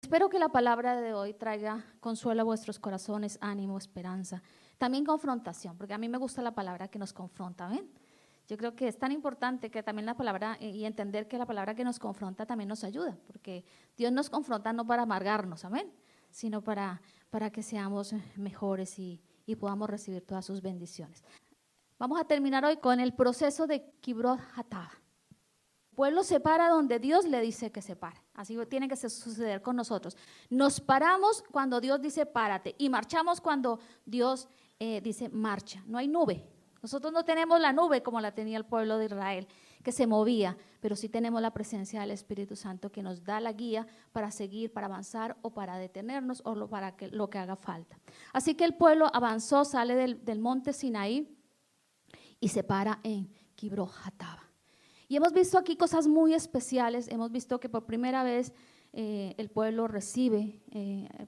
Espero que la palabra de hoy traiga consuelo a vuestros corazones, ánimo, esperanza, también confrontación, porque a mí me gusta la palabra que nos confronta, ¿ven? Yo creo que es tan importante que también la palabra y entender que la palabra que nos confronta también nos ayuda, porque Dios nos confronta no para amargarnos, amén, sino para que seamos mejores y podamos recibir todas sus bendiciones. Vamos a terminar hoy con el proceso de Kibroth Hattaavah. El pueblo se para donde Dios le dice que se pare. Así tiene que suceder con nosotros. Nos paramos cuando Dios dice párate y marchamos cuando Dios dice marcha. No hay nube. Nosotros no tenemos la nube como la tenía el pueblo de Israel, que se movía, pero sí tenemos la presencia del Espíritu Santo que nos da la guía para seguir, para avanzar o para detenernos o para lo que haga falta. Así que el pueblo avanzó, sale del monte Sinaí y se para en Kibroth Hattaavah. Y hemos visto aquí cosas muy especiales. Hemos visto que por primera vez el pueblo recibe,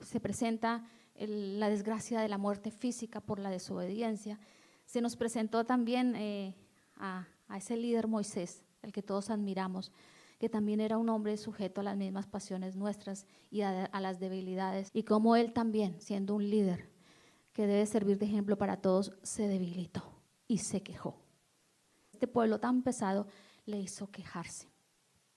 se presenta la desgracia de la muerte física por la desobediencia. Se nos presentó también a ese líder Moisés, el que todos admiramos, que también era un hombre sujeto a las mismas pasiones nuestras y a las debilidades. Y como él también, siendo un líder que debe servir de ejemplo para todos, se debilitó y se quejó. Este pueblo tan pesado le hizo quejarse.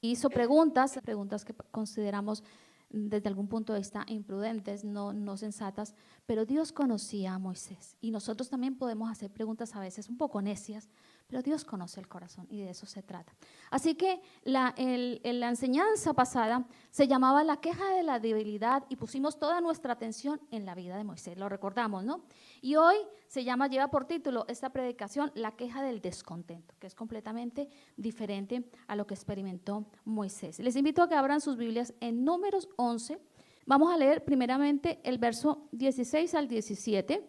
Hizo preguntas que consideramos desde algún punto de vista imprudentes, no sensatas, pero Dios conocía a Moisés y nosotros también podemos hacer preguntas a veces un poco necias, pero Dios conoce el corazón y de eso se trata. Así que la enseñanza pasada se llamaba la queja de la debilidad y pusimos toda nuestra atención en la vida de Moisés, lo recordamos, ¿no? Y hoy lleva por título esta predicación la queja del descontento, que es completamente diferente a lo que experimentó Moisés. Les invito a que abran sus Biblias en Números 11. Vamos a leer primeramente el verso 16 al 17.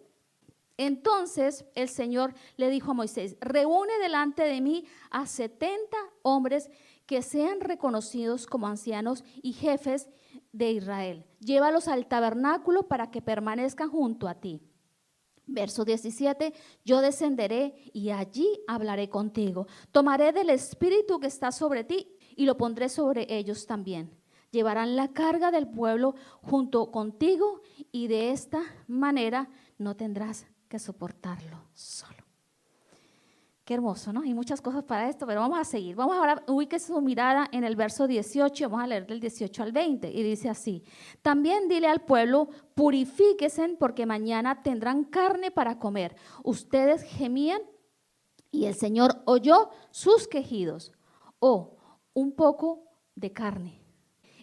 Entonces el Señor le dijo a Moisés: reúne delante de mí a 70 hombres que sean reconocidos como ancianos y jefes de Israel. Llévalos al tabernáculo para que permanezcan junto a ti. Verso 17, yo descenderé y allí hablaré contigo. Tomaré del espíritu que está sobre ti y lo pondré sobre ellos también. Llevarán la carga del pueblo junto contigo y de esta manera no tendrás que soportarlo solo. Qué hermoso, ¿no? Hay muchas cosas para esto, pero vamos a seguir. Vamos ahora, ubique su mirada en el verso 18, vamos a leer del 18 al 20 y dice así: también dile al pueblo, purifíquense porque mañana tendrán carne para comer. Ustedes gemían y el Señor oyó sus quejidos. Oh, un poco de carne.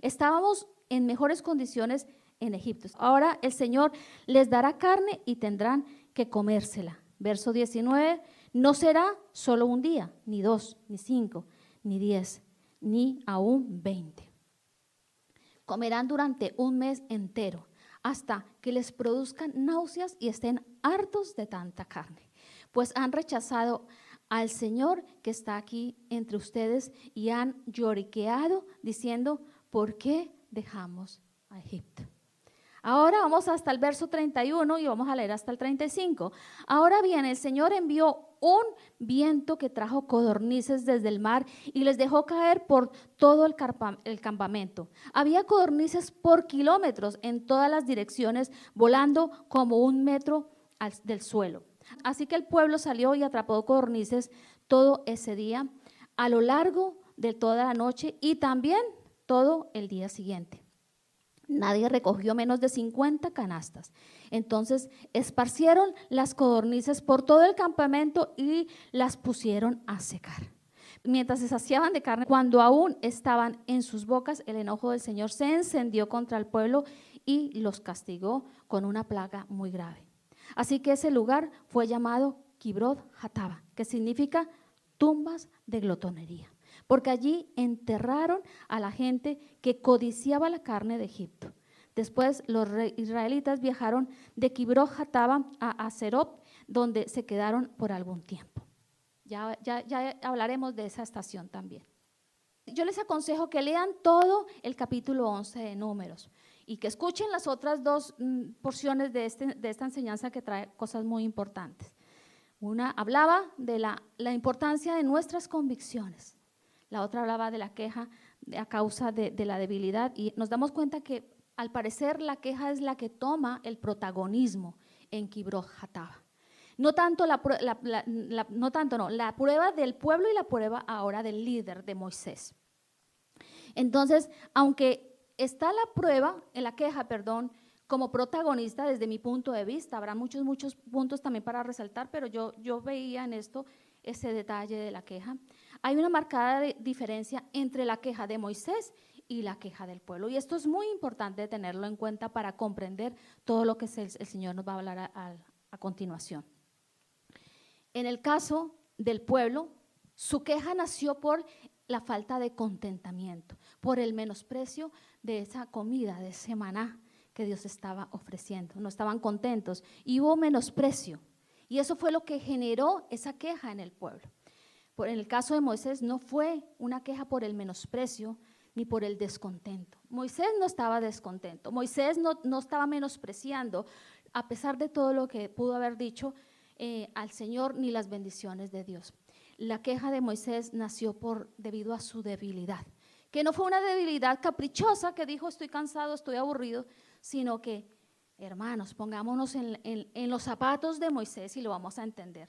Estábamos en mejores condiciones en Egipto. Ahora el Señor les dará carne y tendrán que comérsela. Verso 19, no será solo un día, ni 2, ni 5, ni 10, ni aún 20. Comerán durante un mes entero, hasta que les produzcan náuseas y estén hartos de tanta carne. Pues han rechazado al Señor que está aquí entre ustedes y han lloriqueado diciendo: ¿por qué dejamos a Egipto? Ahora vamos hasta el verso 31 y vamos a leer hasta el 35. Ahora bien, el Señor envió un viento que trajo codornices desde el mar y les dejó caer por todo el campamento. Había codornices por kilómetros en todas las direcciones, volando como 1 metro del suelo. Así que el pueblo salió y atrapó codornices todo ese día, a lo largo de toda la noche y también todo el día siguiente. Nadie recogió menos de 50 canastas. Entonces esparcieron las codornices por todo el campamento y las pusieron a secar. Mientras se saciaban de carne, cuando aún estaban en sus bocas, el enojo del Señor se encendió contra el pueblo y los castigó con una plaga muy grave. Así que ese lugar fue llamado Kibroth Hattaavah, que significa tumbas de glotonería, porque allí enterraron a la gente que codiciaba la carne de Egipto. Después los israelitas viajaron de Kibroth Hattaavah a Haserot, donde se quedaron por algún tiempo. Ya hablaremos de esa estación también. Yo les aconsejo que lean todo el capítulo 11 de Números y que escuchen las otras 2 porciones de esta enseñanza que trae cosas muy importantes. Una hablaba de la importancia de nuestras convicciones. La otra hablaba de la queja a causa de la debilidad y nos damos cuenta que al parecer la queja es la que toma el protagonismo en Kibroth Hattaavah. No tanto la prueba del pueblo y la prueba ahora del líder de Moisés. Entonces, aunque está la prueba, en la queja, perdón, como protagonista desde mi punto de vista, habrá muchos puntos también para resaltar, pero yo veía en esto ese detalle de la queja. Hay una marcada diferencia entre la queja de Moisés y la queja del pueblo, y esto es muy importante tenerlo en cuenta para comprender todo lo que el Señor nos va a hablar a continuación. En el caso del pueblo, su queja nació por la falta de contentamiento, por el menosprecio de esa comida, de ese maná que Dios estaba ofreciendo. No estaban contentos y hubo menosprecio, y eso fue lo que generó esa queja en el pueblo. En el caso de Moisés no fue una queja por el menosprecio ni por el descontento. Moisés no estaba descontento, Moisés no estaba menospreciando, a pesar de todo lo que pudo haber dicho al Señor, ni las bendiciones de Dios. La queja de Moisés nació debido a su debilidad, que no fue una debilidad caprichosa que dijo estoy cansado, estoy aburrido, sino que, hermanos, pongámonos en los zapatos de Moisés y lo vamos a entender.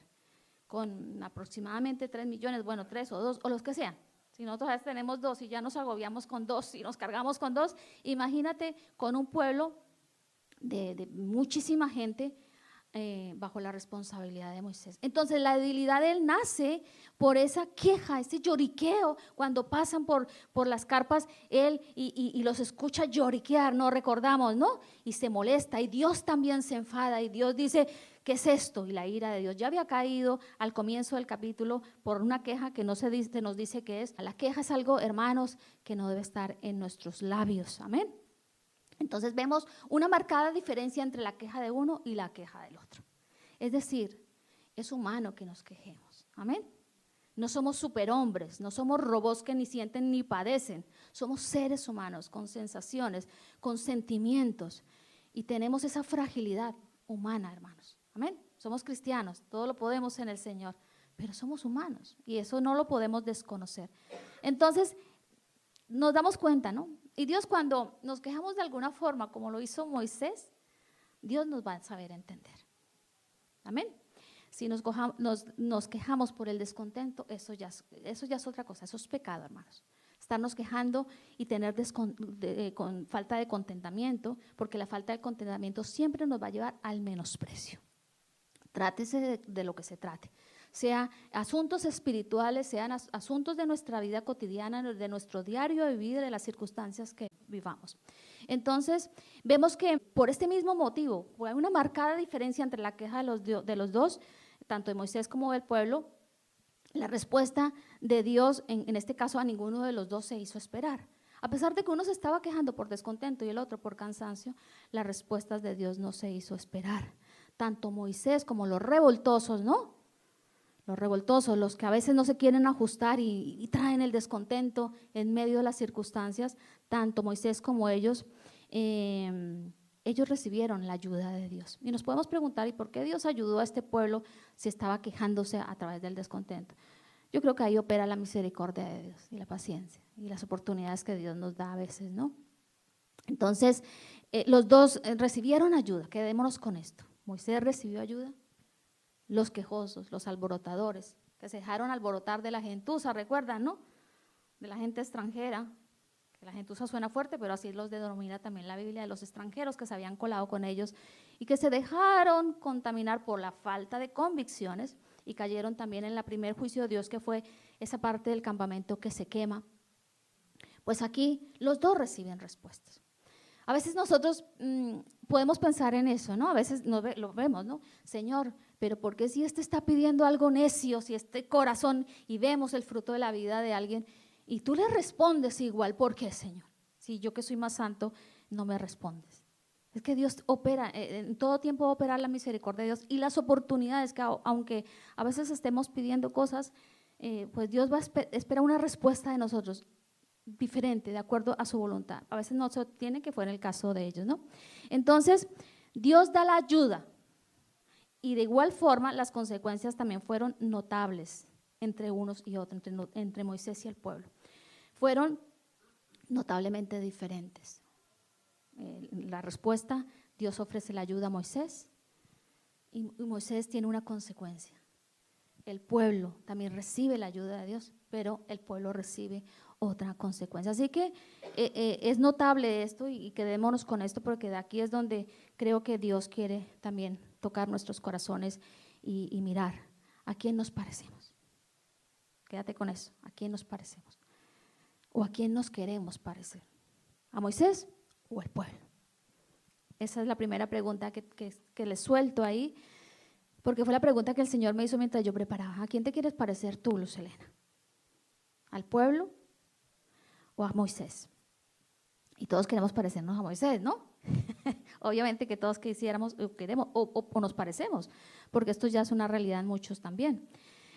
Con aproximadamente 3 millones, bueno, 3 o 2 o los que sean. Si nosotros tenemos 2 y ya nos agobiamos con 2 y nos cargamos con 2, imagínate con un pueblo de muchísima gente bajo la responsabilidad de Moisés. Entonces la debilidad de él nace por esa queja, ese lloriqueo, cuando pasan por las carpas, él y los escucha lloriquear, ¿no? Recordamos, ¿no? Y se molesta, y Dios también se enfada, y Dios dice, ¿qué es esto? Y la ira de Dios ya había caído al comienzo del capítulo por una queja que nos dice qué es. La queja es algo, hermanos, que no debe estar en nuestros labios, amén. Entonces vemos una marcada diferencia entre la queja de uno y la queja del otro. Es decir, es humano que nos quejemos, amén. No somos superhombres, no somos robots que ni sienten ni padecen. Somos seres humanos con sensaciones, con sentimientos, y tenemos esa fragilidad humana, hermanos, amén. Somos cristianos, todo lo podemos en el Señor, pero somos humanos y eso no lo podemos desconocer. Entonces nos damos cuenta, ¿no? Y Dios, cuando nos quejamos de alguna forma, como lo hizo Moisés, Dios nos va a saber entender. Amén. Si nos quejamos por el descontento, eso ya es otra cosa, eso es pecado, hermanos. Estarnos quejando y tener con falta de contentamiento, porque la falta de contentamiento siempre nos va a llevar al menosprecio. Trátese de lo que se trate, sea asuntos espirituales, sean asuntos de nuestra vida cotidiana, de nuestro diario de vida, de las circunstancias que vivamos. Entonces, vemos que por este mismo motivo, hay una marcada diferencia entre la queja de los dos, tanto de Moisés como del pueblo. La respuesta de Dios, en este caso a ninguno de los dos se hizo esperar. A pesar de que uno se estaba quejando por descontento y el otro por cansancio, las respuestas de Dios no se hizo esperar. Tanto Moisés como los revoltosos, ¿no? Los revoltosos, los que a veces no se quieren ajustar y traen el descontento en medio de las circunstancias, tanto Moisés como ellos recibieron la ayuda de Dios. Y nos podemos preguntar, ¿y por qué Dios ayudó a este pueblo si estaba quejándose a través del descontento? Yo creo que ahí opera la misericordia de Dios y la paciencia y las oportunidades que Dios nos da a veces, ¿no? Entonces, los dos recibieron ayuda, quedémonos con esto. Moisés recibió ayuda, los quejosos, los alborotadores, que se dejaron alborotar de la gentuza, ¿recuerdan, no? De la gente extranjera, que la gentuza suena fuerte, pero así los denomina también la Biblia, de los extranjeros que se habían colado con ellos y que se dejaron contaminar por la falta de convicciones y cayeron también en el primer juicio de Dios, que fue esa parte del campamento que se quema. Pues aquí los dos reciben respuestas. A veces nosotros podemos pensar en eso, ¿no? A veces lo vemos, ¿no? Señor, pero ¿por qué si este está pidiendo algo necio, si este corazón, y vemos el fruto de la vida de alguien, y tú le respondes igual? ¿Por qué, Señor? Si yo que soy más santo, no me respondes. Es que Dios opera, en todo tiempo va a operar la misericordia de Dios y las oportunidades, que aunque a veces estemos pidiendo cosas, pues Dios va a esperar una respuesta de nosotros diferente, de acuerdo a su voluntad. A veces no se obtiene, que fue en el caso de ellos, ¿no? Entonces, Dios da la ayuda y de igual forma las consecuencias también fueron notables entre unos y otros, entre Moisés y el pueblo. Fueron notablemente diferentes. la respuesta, Dios ofrece la ayuda a Moisés y Moisés tiene una consecuencia. El pueblo también recibe la ayuda de Dios, pero el pueblo recibe otra consecuencia. Así que es notable esto y quedémonos con esto porque de aquí es donde creo que Dios quiere también tocar nuestros corazones y mirar a quién nos parecemos. Quédate con eso, ¿a quién nos parecemos? ¿O a quién nos queremos parecer? ¿A Moisés o al pueblo? Esa es la primera pregunta que les suelto ahí, porque fue la pregunta que el Señor me hizo mientras yo preparaba. ¿A quién te quieres parecer tú, Luz Helena? ¿Al pueblo o a Moisés? Y todos queremos parecernos a Moisés, ¿no? Obviamente que todos quisiéramos o queremos o nos parecemos, porque esto ya es una realidad en muchos también.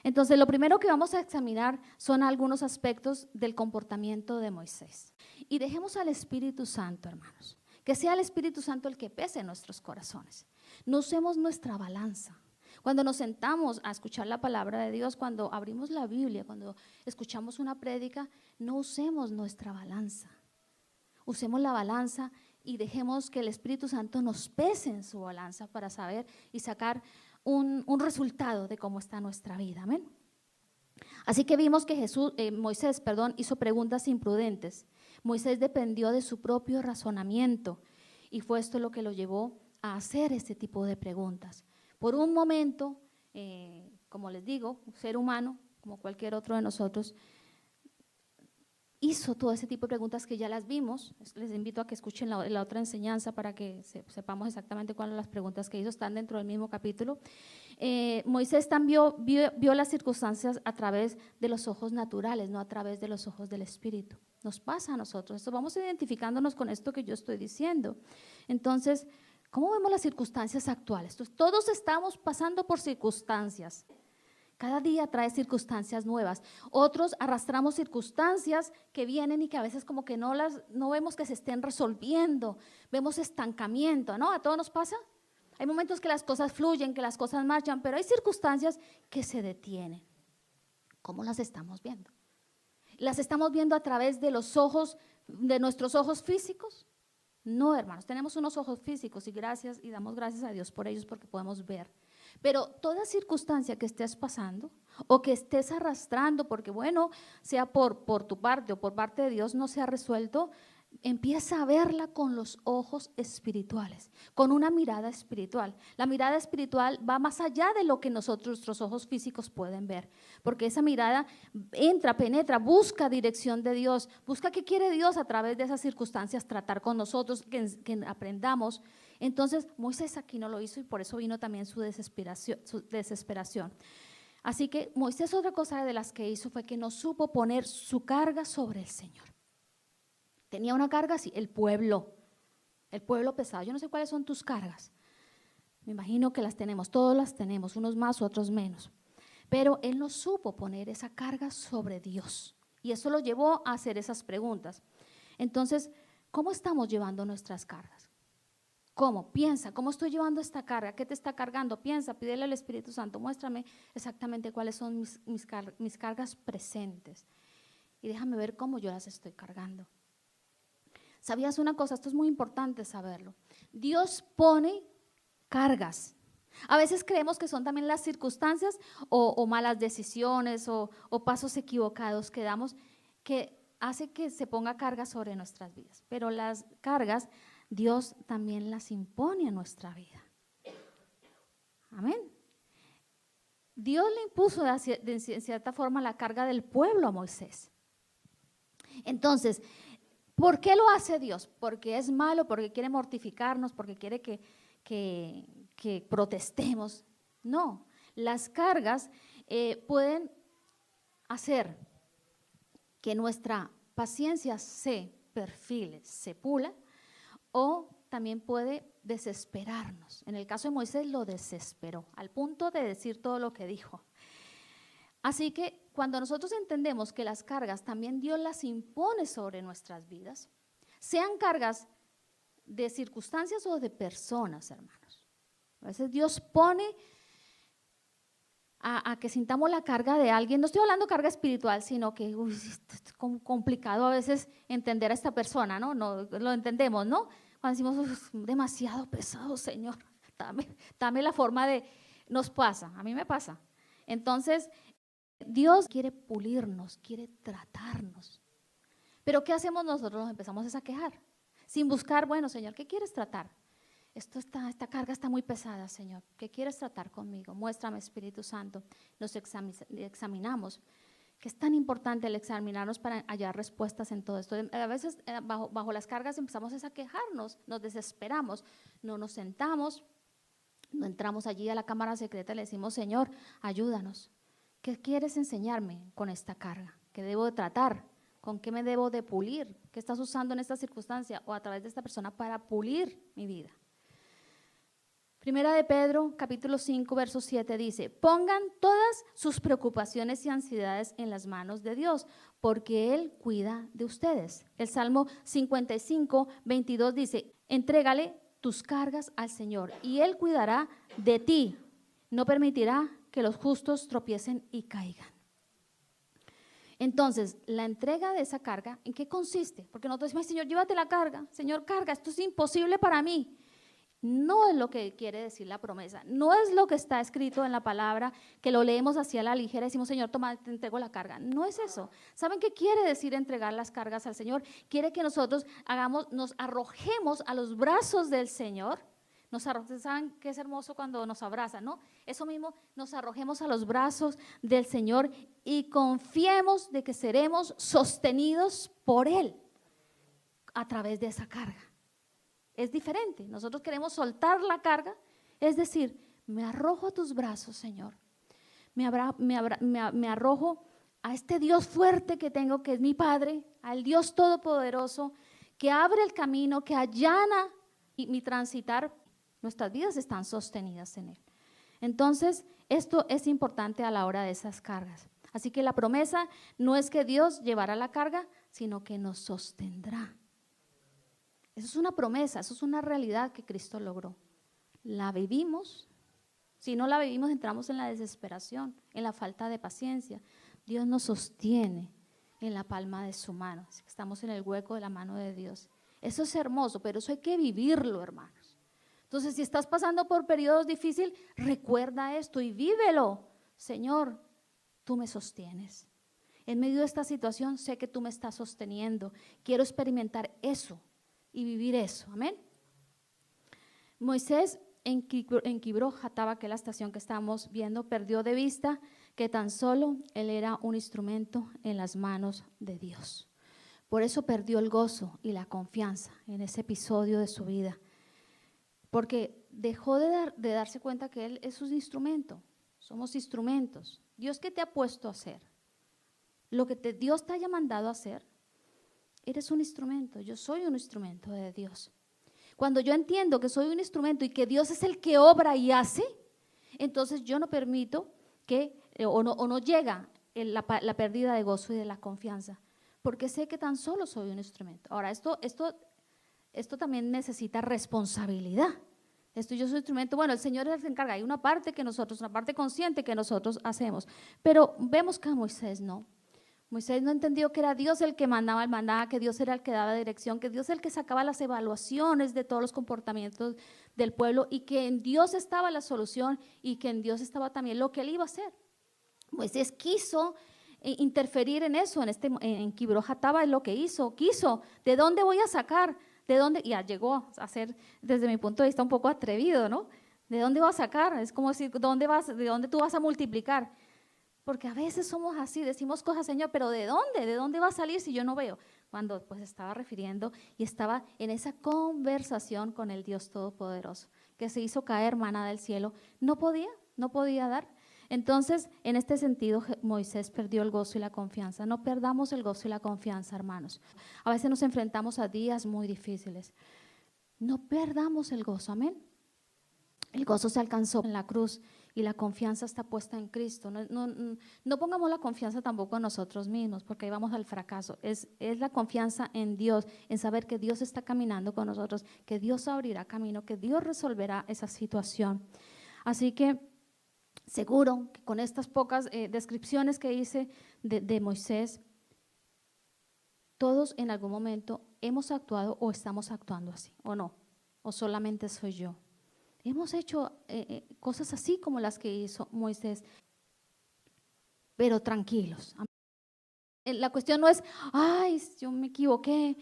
Entonces, lo primero que vamos a examinar son algunos aspectos del comportamiento de Moisés. Y dejemos al Espíritu Santo, hermanos, que sea el Espíritu Santo el que pese en nuestros corazones. No usemos nuestra balanza. Cuando nos sentamos a escuchar la palabra de Dios, cuando abrimos la Biblia, cuando escuchamos una prédica, no usemos nuestra balanza. Usemos la balanza y dejemos que el Espíritu Santo nos pese en su balanza para saber y sacar un resultado de cómo está nuestra vida. Amén. Así que vimos que Moisés hizo preguntas imprudentes. Moisés dependió de su propio razonamiento y fue esto lo que lo llevó a hacer este tipo de preguntas. Por un momento, como les digo, un ser humano, como cualquier otro de nosotros, hizo todo ese tipo de preguntas que ya las vimos. Les invito a que escuchen la otra enseñanza para que sepamos exactamente cuáles son las preguntas que hizo, están dentro del mismo capítulo. Moisés también vio las circunstancias a través de los ojos naturales, no a través de los ojos del Espíritu. Nos pasa a nosotros, esto, vamos identificándonos con esto que yo estoy diciendo. Entonces, ¿cómo vemos las circunstancias actuales? Entonces, todos estamos pasando por circunstancias. Cada día trae circunstancias nuevas. Otros arrastramos circunstancias que vienen y que a veces como que no vemos que se estén resolviendo. Vemos estancamiento, ¿no? ¿A todos nos pasa? Hay momentos que las cosas fluyen, que las cosas marchan, pero hay circunstancias que se detienen. ¿Cómo las estamos viendo? ¿Las estamos viendo a través de los ojos, de nuestros ojos físicos? No, hermanos, tenemos unos ojos físicos y damos gracias a Dios por ellos porque podemos ver. Pero toda circunstancia que estés pasando o que estés arrastrando, porque bueno, sea por tu parte o por parte de Dios no se ha resuelto, empieza a verla con los ojos espirituales, con una mirada espiritual. La mirada espiritual va más allá de lo que nuestros ojos físicos pueden ver, porque esa mirada entra, penetra, busca dirección de Dios, busca qué quiere Dios a través de esas circunstancias tratar con nosotros, que aprendamos. Entonces Moisés aquí no lo hizo y por eso vino también su desesperación. Así que Moisés, otra cosa de las que hizo fue que no supo poner su carga sobre el Señor. Tenía una carga así, el pueblo pesado. Yo no sé cuáles son tus cargas. Me imagino que las tenemos, todos las tenemos, unos más, otros menos. Pero él no supo poner esa carga sobre Dios. Y eso lo llevó a hacer esas preguntas. Entonces, ¿cómo estamos llevando nuestras cargas? ¿Cómo? Piensa, ¿cómo estoy llevando esta carga? ¿Qué te está cargando? Piensa, pídele al Espíritu Santo, muéstrame exactamente cuáles son mis cargas presentes. Y déjame ver cómo yo las estoy cargando. ¿Sabías una cosa? Esto es muy importante saberlo. Dios pone cargas. A veces creemos que son también las circunstancias o malas decisiones o pasos equivocados que damos que hace que se ponga carga sobre nuestras vidas. Pero las cargas Dios también las impone a nuestra vida. Amén. Dios le impuso de cierta forma la carga del pueblo a Moisés. Entonces, ¿por qué lo hace Dios? ¿Porque es malo? ¿Porque quiere mortificarnos? ¿Porque quiere que protestemos? No, las cargas pueden hacer que nuestra paciencia se perfile, se pula, o también puede desesperarnos. En el caso de Moisés lo desesperó, al punto de decir todo lo que dijo. Así que cuando nosotros entendemos que las cargas también Dios las impone sobre nuestras vidas, sean cargas de circunstancias o de personas, hermanos. A veces Dios pone a que sintamos la carga de alguien. No estoy hablando de carga espiritual, sino que es complicado a veces entender a esta persona, ¿no? No lo entendemos, ¿no? Cuando decimos, "Uf, demasiado pesado, Señor, dame la forma de", nos pasa, a mí me pasa. Entonces, Dios quiere pulirnos, quiere tratarnos. Pero ¿qué hacemos nosotros? Nos empezamos a quejar, sin buscar, bueno, Señor, ¿qué quieres tratar? Esta carga está muy pesada, Señor. ¿Qué quieres tratar conmigo? Muéstrame, Espíritu Santo. Nos examinamos, que es tan importante el examinarnos para hallar respuestas en todo esto. A veces bajo las cargas empezamos a quejarnos, nos desesperamos, no nos sentamos, no entramos allí a la cámara secreta y le decimos, Señor, ayúdanos. ¿Qué quieres enseñarme con esta carga? ¿Qué debo de tratar? ¿Con qué me debo de pulir? ¿Qué estás usando en esta circunstancia o a través de esta persona para pulir mi vida? Primera de Pedro, capítulo 5, verso 7 dice, pongan todas sus preocupaciones y ansiedades en las manos de Dios, porque Él cuida de ustedes. El Salmo 55, 22 dice, entrégale tus cargas al Señor y Él cuidará de ti. No permitirá que los justos tropiecen y caigan. Entonces, la entrega de esa carga, ¿en qué consiste? Porque nosotros decimos, Señor, llévate la carga. Señor, carga, esto es imposible para mí. No es lo que quiere decir la promesa, no es lo que está escrito en la palabra, que lo leemos así a la ligera y decimos, Señor, toma, te entrego la carga. No es eso. ¿Saben qué quiere decir entregar las cargas al Señor? Quiere que nosotros nos arrojemos a los brazos del Señor. ¿Saben qué es hermoso cuando nos abrazan, no? Eso mismo, nos arrojemos a los brazos del Señor y confiemos de que seremos sostenidos por Él a través de esa carga. Es diferente, nosotros queremos soltar la carga, es decir, me arrojo a tus brazos, Señor, me arrojo a este Dios fuerte que tengo, que es mi Padre, al Dios todopoderoso, que abre el camino, que allana mi transitar, nuestras vidas están sostenidas en Él. Entonces, esto es importante a la hora de esas cargas. Así que la promesa no es que Dios llevará la carga, sino que nos sostendrá. Eso es una promesa, eso es una realidad que Cristo logró. La vivimos. Si no la vivimos, entramos en la desesperación, en la falta de paciencia. Dios nos sostiene en la palma de su mano. Así que estamos en el hueco de la mano de Dios. Eso es hermoso, pero eso hay que vivirlo, hermanos. Entonces, si estás pasando por periodos difíciles, recuerda esto y vívelo. Señor, tú me sostienes. En medio de esta situación, sé que tú me estás sosteniendo. Quiero experimentar eso y vivir eso, amén. Moisés en Kibroth Hattaavah, que es la estación que estamos viendo, perdió de vista que tan solo él era un instrumento en las manos de Dios. Por eso perdió el gozo y la confianza en ese episodio de su vida, porque dejó de darse cuenta que él es un instrumento, somos instrumentos. Dios, ¿qué te ha puesto a hacer? Lo que Dios te haya mandado a hacer, eres un instrumento, yo soy un instrumento de Dios. Cuando yo entiendo que soy un instrumento y que Dios es el que obra y hace, entonces yo no permito que, o no llega la pérdida de gozo y de la confianza, porque sé que tan solo soy un instrumento. Ahora, esto también necesita responsabilidad. Yo soy un instrumento, bueno, el Señor es el que se encarga, hay una parte consciente que nosotros hacemos, pero vemos que a Moisés no. Moisés no entendió que era Dios el que mandaba el maná, que Dios era el que daba dirección, que Dios era el que sacaba las evaluaciones de todos los comportamientos del pueblo y que en Dios estaba la solución y que en Dios estaba también lo que él iba a hacer. Moisés quiso interferir en eso, en Kibroth Hattaavah es lo que quiso. ¿De dónde voy a sacar? ¿De dónde? Y llegó a ser, desde mi punto de vista, un poco atrevido, ¿no? ¿De dónde vas a sacar? Es como decir, ¿de dónde tú vas a multiplicar? Porque a veces somos así, decimos cosas, Señor, pero ¿de dónde? ¿De dónde va a salir si yo no veo? Cuando pues estaba refiriendo y estaba en esa conversación con el Dios Todopoderoso, que se hizo caer maná del cielo, no podía dar. Entonces, en este sentido, Moisés perdió el gozo y la confianza. No perdamos el gozo y la confianza, hermanos. A veces nos enfrentamos a días muy difíciles. No perdamos el gozo, amén. El gozo se alcanzó en la cruz y la confianza está puesta en Cristo. No pongamos la confianza tampoco en nosotros mismos, porque ahí vamos al fracaso. Es la confianza en Dios, en saber que Dios está caminando con nosotros, que Dios abrirá camino, que Dios resolverá esa situación. Así que seguro que con estas pocas descripciones que hice de Moisés, todos en algún momento hemos actuado o estamos actuando así, ¿o no? ¿O solamente soy yo? Hemos hecho cosas así como las que hizo Moisés, pero tranquilos. La cuestión no es, ay, yo me equivoqué,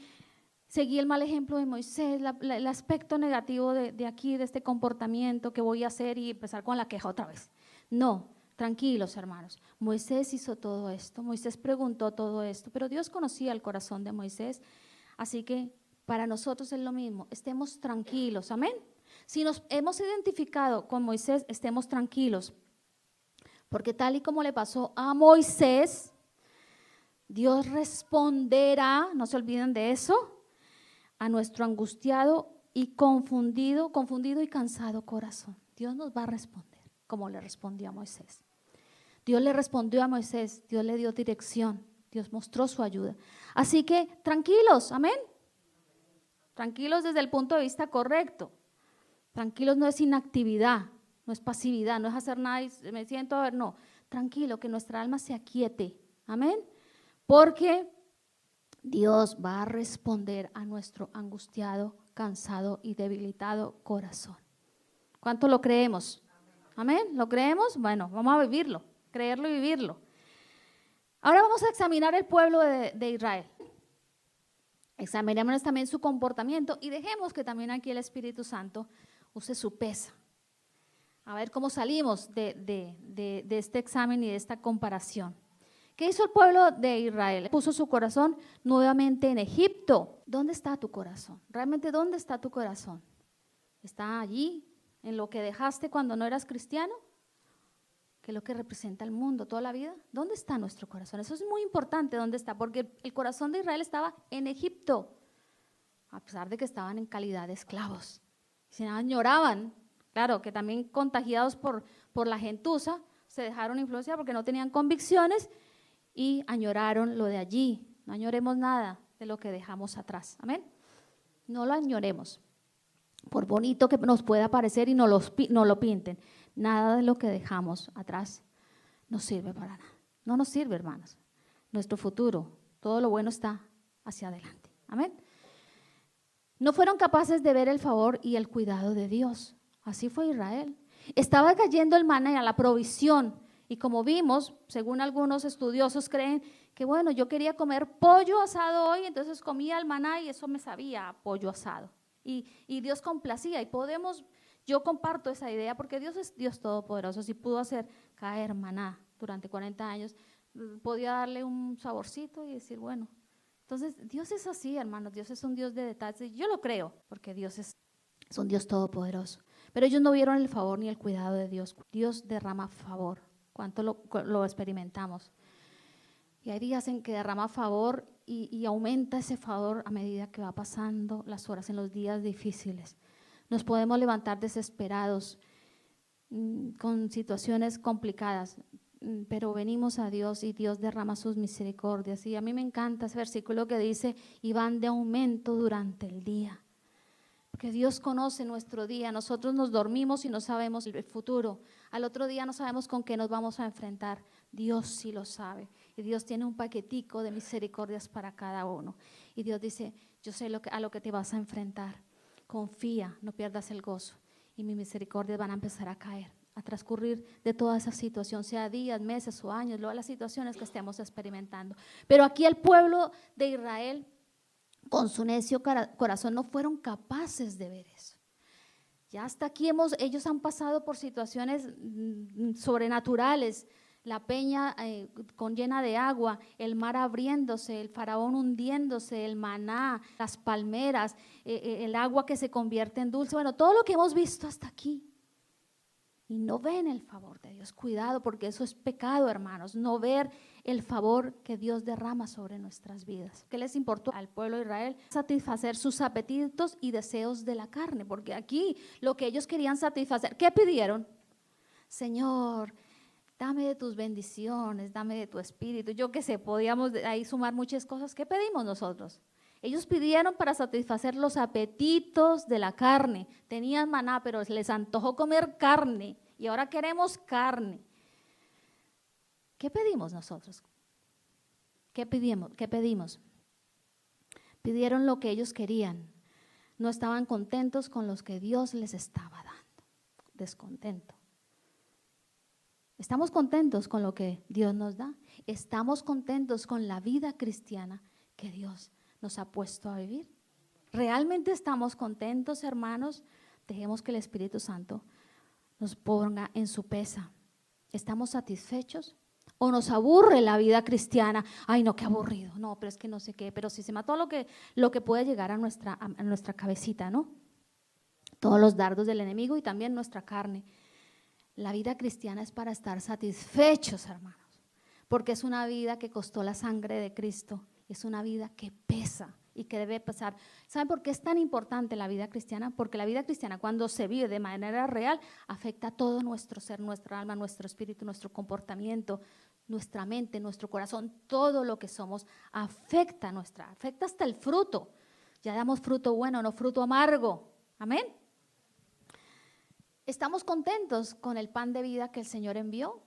seguí el mal ejemplo de Moisés, el aspecto negativo de aquí, de este comportamiento que voy a hacer y empezar con la queja otra vez. No, tranquilos, hermanos. Moisés hizo todo esto, Moisés preguntó todo esto, pero Dios conocía el corazón de Moisés, así que para nosotros es lo mismo, estemos tranquilos, amén. Si nos hemos identificado con Moisés, estemos tranquilos, porque tal y como le pasó a Moisés, Dios responderá, no se olviden de eso, a nuestro angustiado y confundido y cansado corazón. Dios nos va a responder como le respondió a Moisés. Dios le respondió a Moisés, Dios le dio dirección, Dios mostró su ayuda. Así que tranquilos, amén. Tranquilos desde el punto de vista correcto. Tranquilos no es inactividad, no es pasividad, no es hacer nada y me siento a ver, no. Tranquilo, que nuestra alma se aquiete, amén. Porque Dios va a responder a nuestro angustiado, cansado y debilitado corazón. ¿Cuánto lo creemos? Amén. ¿Lo creemos? Bueno, vamos a vivirlo, creerlo y vivirlo. Ahora vamos a examinar el pueblo de Israel. Examinemos también su comportamiento y dejemos que también aquí el Espíritu Santo use su pesa. A ver cómo salimos de este examen y de esta comparación. ¿Qué hizo el pueblo de Israel? Puso su corazón nuevamente en Egipto. ¿Dónde está tu corazón? ¿Realmente dónde está tu corazón? ¿Está allí, en lo que dejaste cuando no eras cristiano? ¿Qué es lo que representa el mundo toda la vida? ¿Dónde está nuestro corazón? Eso es muy importante, ¿dónde está? Porque el corazón de Israel estaba en Egipto, a pesar de que estaban en calidad de esclavos. Se añoraban, claro, que también contagiados por la gentuza, se dejaron influenciar porque no tenían convicciones y añoraron lo de allí. No añoremos nada de lo que dejamos atrás, amén. No lo añoremos, por bonito que nos pueda parecer y no lo pinten. Nada de lo que dejamos atrás nos sirve para nada. No nos sirve, hermanos. Nuestro futuro, todo lo bueno está hacia adelante, amén. No fueron capaces de ver el favor y el cuidado de Dios. Así fue Israel. Estaba cayendo el maná y a la provisión. Y como vimos, según algunos estudiosos creen que bueno, yo quería comer pollo asado hoy, entonces comía el maná y eso me sabía a pollo asado. Y Dios complacía y yo comparto esa idea porque Dios es Dios todopoderoso. Si pudo hacer caer maná durante 40 años, podía darle un saborcito y decir, bueno, entonces Dios es así, hermanos, Dios es un Dios de detalles. Yo lo creo porque Dios es un Dios todopoderoso. Pero ellos no vieron el favor ni el cuidado de Dios. Dios derrama favor. ¿Cuánto lo experimentamos? Y hay días en que derrama favor y aumenta ese favor a medida que va pasando las horas en los días difíciles. Nos podemos levantar desesperados con situaciones complicadas, pero venimos a Dios y Dios derrama sus misericordias. Y a mí me encanta ese versículo que dice, y van de aumento durante el día. Porque Dios conoce nuestro día, nosotros nos dormimos y no sabemos el futuro, al otro día no sabemos con qué nos vamos a enfrentar, Dios sí lo sabe y Dios tiene un paquetico de misericordias para cada uno y Dios dice, yo sé a lo que te vas a enfrentar, confía, no pierdas el gozo y mis misericordias van a empezar a caer, a transcurrir de toda esa situación, sea días, meses o años, luego las situaciones que estemos experimentando. Pero aquí el pueblo de Israel con su necio corazón no fueron capaces de ver eso. Ya hasta aquí ellos han pasado por situaciones sobrenaturales, la peña llena de agua, el mar abriéndose, el faraón hundiéndose, el maná, las palmeras, el agua que se convierte en dulce, bueno, todo lo que hemos visto hasta aquí. Y no ven el favor de Dios, cuidado porque eso es pecado, hermanos, no ver el favor que Dios derrama sobre nuestras vidas. ¿Qué les importó al pueblo de Israel? Satisfacer sus apetitos y deseos de la carne, porque aquí lo que ellos querían satisfacer, ¿qué pidieron? Señor, dame de tus bendiciones, dame de tu espíritu. Yo qué sé, podíamos ahí sumar muchas cosas. ¿Qué pedimos nosotros? Ellos pidieron para satisfacer los apetitos de la carne. Tenían maná, pero les antojó comer carne y ahora queremos carne. ¿Qué pedimos nosotros? ¿Qué pedimos? Pidieron lo que ellos querían. No estaban contentos con los que Dios les estaba dando. Descontento. ¿Estamos contentos con lo que Dios nos da? ¿Estamos contentos con la vida cristiana que Dios nos ha puesto a vivir? ¿Realmente estamos contentos, hermanos? Dejemos que el Espíritu Santo nos ponga en su pesa. ¿Estamos satisfechos? ¿O nos aburre la vida cristiana? Ay, no, qué aburrido. No, pero es que no sé qué. Pero si se mató lo que puede llegar a nuestra cabecita, ¿no? Todos los dardos del enemigo y también nuestra carne. La vida cristiana es para estar satisfechos, hermanos, porque es una vida que costó la sangre de Cristo. Es una vida que pesa y que debe pesar. ¿Saben por qué es tan importante la vida cristiana? Porque la vida cristiana, cuando se vive de manera real, afecta a todo nuestro ser, nuestra alma, nuestro espíritu, nuestro comportamiento, nuestra mente, nuestro corazón. Todo lo que somos afecta hasta el fruto. Ya damos fruto bueno, no fruto amargo. Amén. ¿Estamos contentos con el pan de vida que el Señor envió?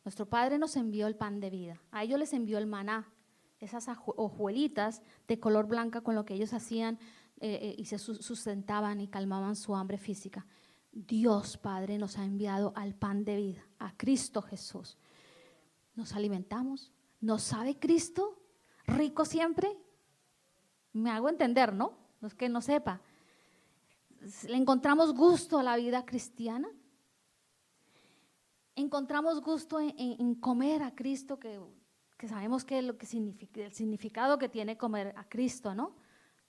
Nuestro Padre nos envió el pan de vida. A ellos les envió el maná, esas hojuelitas de color blanca con lo que ellos hacían y se sustentaban y calmaban su hambre física. Dios Padre nos ha enviado al pan de vida, a Cristo Jesús. ¿Nos alimentamos? ¿Nos sabe Cristo rico siempre? Me hago entender, ¿no? No es que no sepa. ¿Le encontramos gusto a la vida cristiana? ¿Encontramos gusto en comer a Cristo, que sabemos que es lo que significa, el significado que tiene comer a Cristo, ¿no?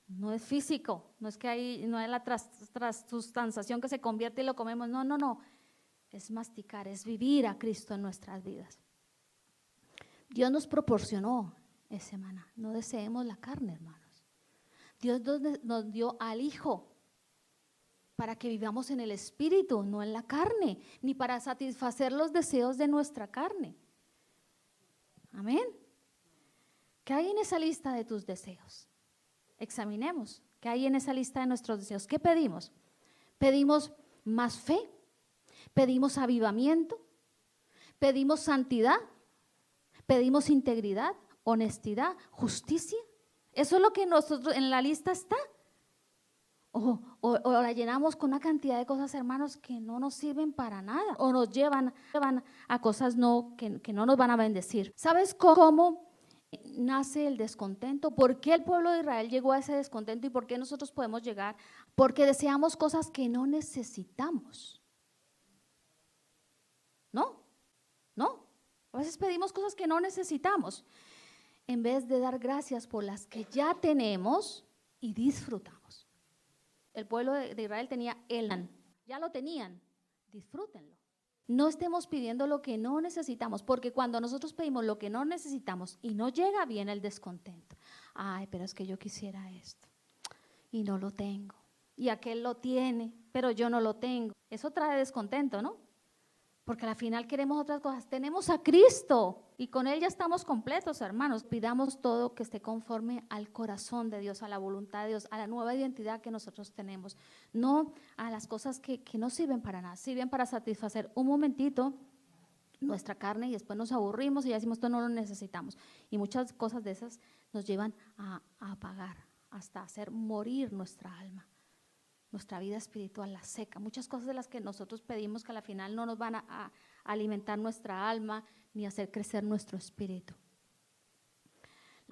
No es físico, no es que no es la transustanciación que se convierte y lo comemos, no. Es masticar, es vivir a Cristo en nuestras vidas. Dios nos proporcionó ese maná. No deseemos la carne, hermanos. Dios nos dio al Hijo para que vivamos en el Espíritu, no en la carne, ni para satisfacer los deseos de nuestra carne. Amén. ¿Qué hay en esa lista de tus deseos? Examinemos. ¿Qué hay en esa lista de nuestros deseos? ¿Qué pedimos? ¿Pedimos más fe? ¿Pedimos avivamiento? ¿Pedimos santidad? ¿Pedimos integridad, honestidad, justicia? ¿Eso es lo que nosotros en la lista está? O la llenamos con una cantidad de cosas, hermanos, que no nos sirven para nada o nos llevan a cosas que no nos van a bendecir. ¿Sabes cómo nace el descontento? ¿Por qué el pueblo de Israel llegó a ese descontento y por qué nosotros podemos llegar? Porque deseamos cosas que no necesitamos. ¿No? A veces pedimos cosas que no necesitamos en vez de dar gracias por las que ya tenemos y disfrutamos. El pueblo de Israel tenía Elán, ya lo tenían, disfrútenlo. No estemos pidiendo lo que no necesitamos, porque cuando nosotros pedimos lo que no necesitamos y no llega, viene el descontento. Ay, pero es que yo quisiera esto y no lo tengo. Y aquel lo tiene, pero yo no lo tengo. Eso trae descontento, ¿no? Porque al final queremos otras cosas. Tenemos a Cristo y con Él ya estamos completos, hermanos. Pidamos todo que esté conforme al corazón de Dios, a la voluntad de Dios, a la nueva identidad que nosotros tenemos. No a las cosas que no sirven para nada, sirven para satisfacer un momentito nuestra carne y después nos aburrimos y ya decimos, esto no lo necesitamos. Y muchas cosas de esas nos llevan a apagar, hasta hacer morir nuestra alma. Nuestra vida espiritual la seca, muchas cosas de las que nosotros pedimos que al final no nos van a alimentar nuestra alma ni hacer crecer nuestro espíritu.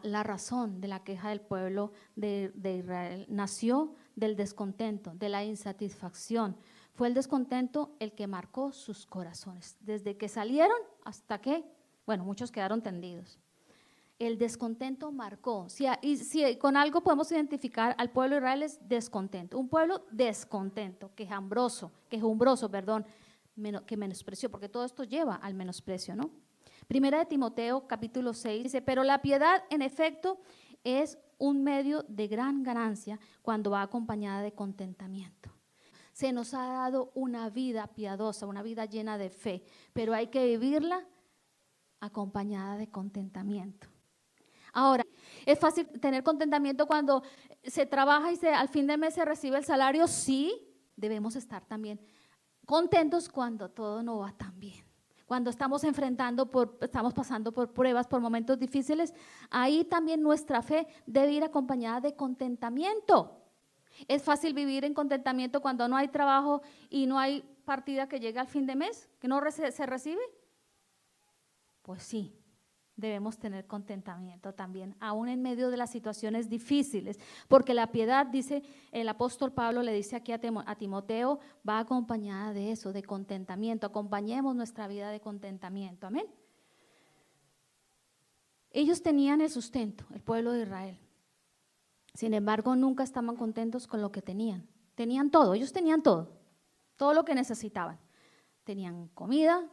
La razón de la queja del pueblo de Israel nació del descontento, de la insatisfacción. Fue el descontento el que marcó sus corazones, desde que salieron hasta que, bueno, muchos quedaron tendidos. El descontento marcó, si con algo podemos identificar al pueblo de Israel es descontento, un pueblo descontento, quejumbroso, que menospreció, porque todo esto lleva al menosprecio, ¿no? Primera de Timoteo capítulo 6 dice, pero la piedad en efecto es un medio de gran ganancia cuando va acompañada de contentamiento. Se nos ha dado una vida piadosa, una vida llena de fe, pero hay que vivirla acompañada de contentamiento. Ahora, ¿es fácil tener contentamiento cuando se trabaja y al fin del mes se recibe el salario? Sí, debemos estar también contentos cuando todo no va tan bien. cuando estamos estamos pasando por pruebas, por momentos difíciles, ahí también nuestra fe debe ir acompañada de contentamiento. ¿Es fácil vivir en contentamiento cuando no hay trabajo y no hay partida que llegue al fin de mes, que no se recibe? Pues sí, debemos tener contentamiento también, aún en medio de las situaciones difíciles, porque la piedad, dice el apóstol Pablo, le dice aquí a Timoteo, va acompañada de eso, de contentamiento. Acompañemos nuestra vida de contentamiento, amén. Ellos tenían el sustento, el pueblo de Israel. Sin embargo, nunca estaban contentos con lo que tenían. Tenían todo, ellos tenían todo lo que necesitaban. Tenían comida,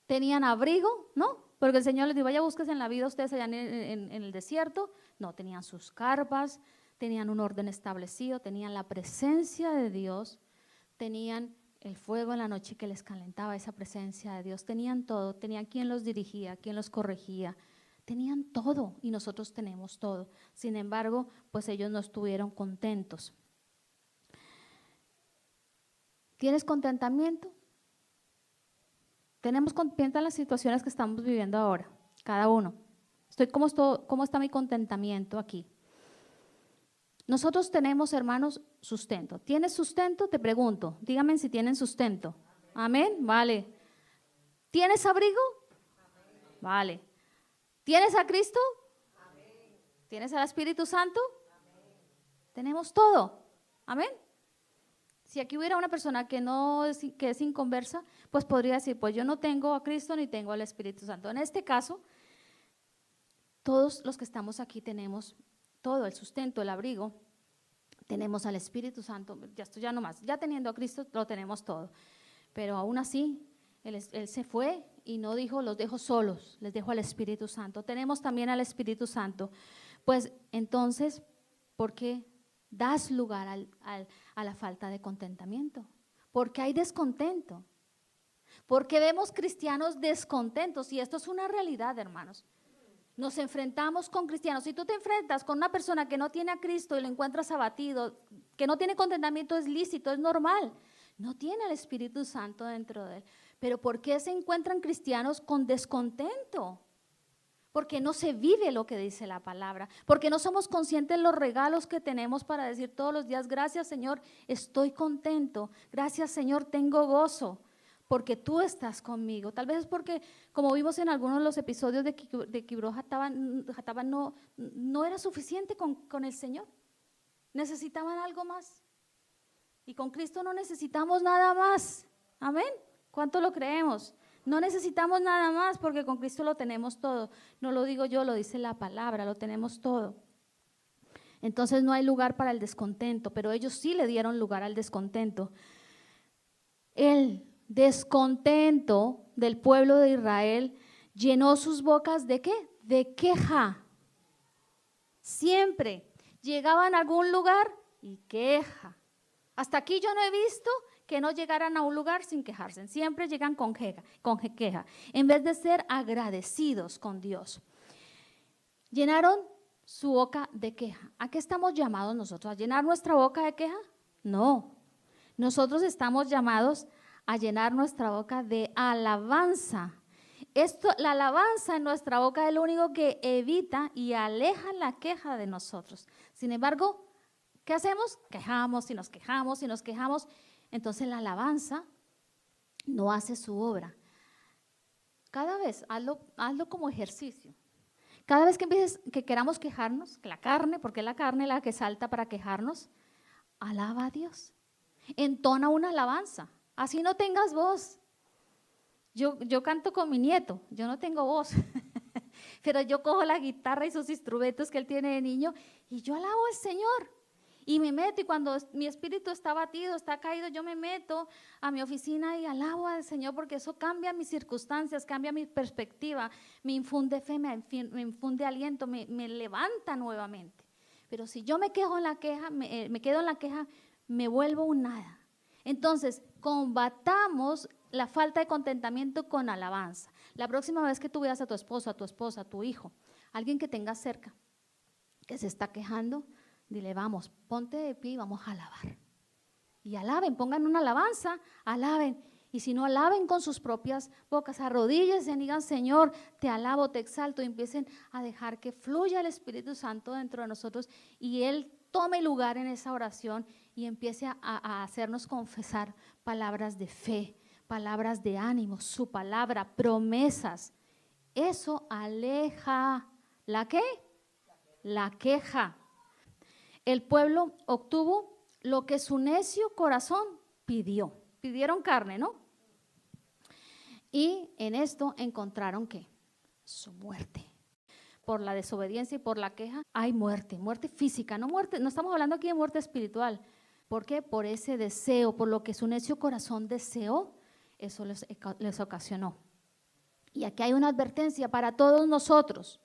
tenían abrigo, ¿no? Porque el Señor les dijo, vaya, búsquense en la vida ustedes allá en el desierto. No, tenían sus carpas, tenían un orden establecido, tenían la presencia de Dios, tenían el fuego en la noche que les calentaba, esa presencia de Dios. Tenían todo, tenían quien los dirigía, quien los corregía. Tenían todo y nosotros tenemos todo. Sin embargo, pues ellos no estuvieron contentos. ¿Tienes contentamiento? Tenemos contentamiento en las situaciones que estamos viviendo ahora, cada uno. ¿Cómo está mi contentamiento aquí? Nosotros tenemos, hermanos, sustento. ¿Tienes sustento? Te pregunto. Díganme si tienen sustento. Amén. Vale. ¿Tienes abrigo? Vale. ¿Tienes a Cristo? ¿Tienes al Espíritu Santo? Tenemos todo. Amén. Si aquí hubiera una persona que es inconversa, pues podría decir, pues yo no tengo a Cristo ni tengo al Espíritu Santo. En este caso, todos los que estamos aquí tenemos todo, el sustento, el abrigo, tenemos al Espíritu Santo, ya no más, ya teniendo a Cristo lo tenemos todo. Pero aún así, Él se fue y no dijo, los dejo solos, les dejo al Espíritu Santo. Tenemos también al Espíritu Santo. Pues entonces, ¿por qué das lugar a la falta de contentamiento? Porque hay descontento. Porque vemos cristianos descontentos y esto es una realidad, hermanos. Nos enfrentamos con cristianos. Si tú te enfrentas con una persona que no tiene a Cristo y lo encuentras abatido, que no tiene contentamiento, es lícito, es normal. No tiene el Espíritu Santo dentro de él. Pero ¿por qué se encuentran cristianos con descontento? Porque no se vive lo que dice la palabra, porque no somos conscientes de los regalos que tenemos para decir todos los días, gracias Señor, estoy contento, gracias Señor, tengo gozo, porque tú estás conmigo. Tal vez es porque, como vimos en algunos de los episodios de Kibroth Hataban, no era suficiente con el Señor, necesitaban algo más. Y con Cristo no necesitamos nada más, amén. ¿Cuánto lo creemos? No necesitamos nada más porque con Cristo lo tenemos todo. No lo digo yo, lo dice la palabra, lo tenemos todo. Entonces no hay lugar para el descontento, pero ellos sí le dieron lugar al descontento. El descontento del pueblo de Israel llenó sus bocas ¿de qué? De queja. Siempre llegaban a algún lugar y queja. Hasta aquí yo no he visto que no llegaran a un lugar sin quejarse. Siempre llegan con queja, en vez de ser agradecidos con Dios. Llenaron su boca de queja. ¿A qué estamos llamados nosotros? ¿A llenar nuestra boca de queja? No. Nosotros estamos llamados a llenar nuestra boca de alabanza. La alabanza en nuestra boca es lo único que evita y aleja la queja de nosotros. Sin embargo, ¿qué hacemos? Quejamos y nos quejamos y nos quejamos. Entonces la alabanza no hace su obra. Cada vez, hazlo como ejercicio. Cada vez que queramos quejarnos, que la carne, porque es la carne la que salta para quejarnos, alaba a Dios. Entona una alabanza, así no tengas voz. Yo canto con mi nieto, yo no tengo voz, pero yo cojo la guitarra y sus instrumentos que él tiene de niño y yo alabo al Señor. Y me meto y cuando mi espíritu está batido, está caído, yo me meto a mi oficina y alabo al Señor porque eso cambia mis circunstancias, cambia mi perspectiva, me infunde fe, me infunde aliento, me levanta nuevamente. Pero si yo me quedo en la queja, me vuelvo un nada. Entonces, combatamos la falta de contentamiento con alabanza. La próxima vez que tú veas a tu esposo, a tu esposa, a tu hijo, alguien que tengas cerca, que se está quejando, dile, vamos, ponte de pie y vamos a alabar. Y alaben, pongan una alabanza, alaben. Y si no, alaben con sus propias bocas, arrodíllense y digan, Señor, te alabo, te exalto, y empiecen a dejar que fluya el Espíritu Santo dentro de nosotros y Él tome lugar en esa oración y empiece a hacernos confesar palabras de fe, palabras de ánimo, su palabra, promesas. Eso aleja, ¿la qué? La queja. El pueblo obtuvo lo que su necio corazón pidió. Pidieron carne, ¿no? Y en esto encontraron ¿qué? Su muerte. Por la desobediencia y por la queja hay muerte, muerte física, no muerte, no estamos hablando aquí de muerte espiritual. ¿Por qué? Por ese deseo, por lo que su necio corazón deseó, eso les ocasionó. Y aquí hay una advertencia para todos nosotros.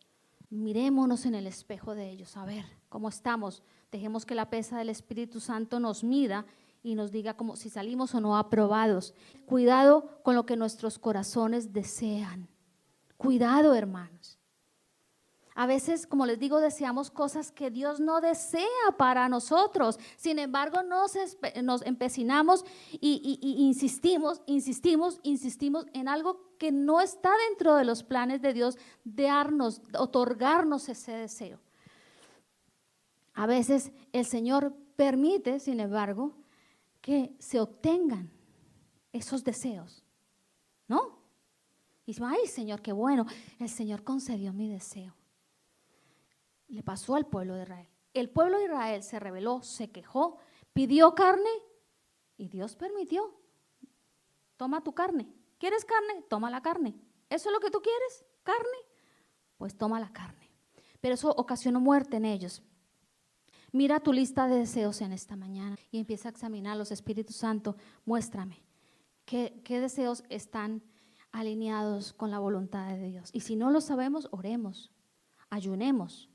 Mirémonos en el espejo de ellos, a ver cómo estamos. Dejemos que la pesa del Espíritu Santo nos mida y nos diga como si salimos o no aprobados. Cuidado con lo que nuestros corazones desean. Cuidado, hermanos. A veces, como les digo, deseamos cosas que Dios no desea para nosotros. Sin embargo, nos empecinamos y insistimos en algo que no está dentro de los planes de Dios, otorgarnos ese deseo. A veces el Señor permite, sin embargo, que se obtengan esos deseos, ¿no? Y dice, ay, Señor, qué bueno, el Señor concedió mi deseo. Le pasó al pueblo de Israel. El pueblo de Israel se rebeló, se quejó, pidió carne y Dios permitió. Toma tu carne. ¿Quieres carne? Toma la carne. ¿Eso es lo que tú quieres? ¿Carne? Pues toma la carne. Pero eso ocasionó muerte en ellos. Mira tu lista de deseos en esta mañana y empieza a examinarlos. Espíritu Santo, muéstrame qué deseos están alineados con la voluntad de Dios. Y si no lo sabemos, oremos, ayunemos,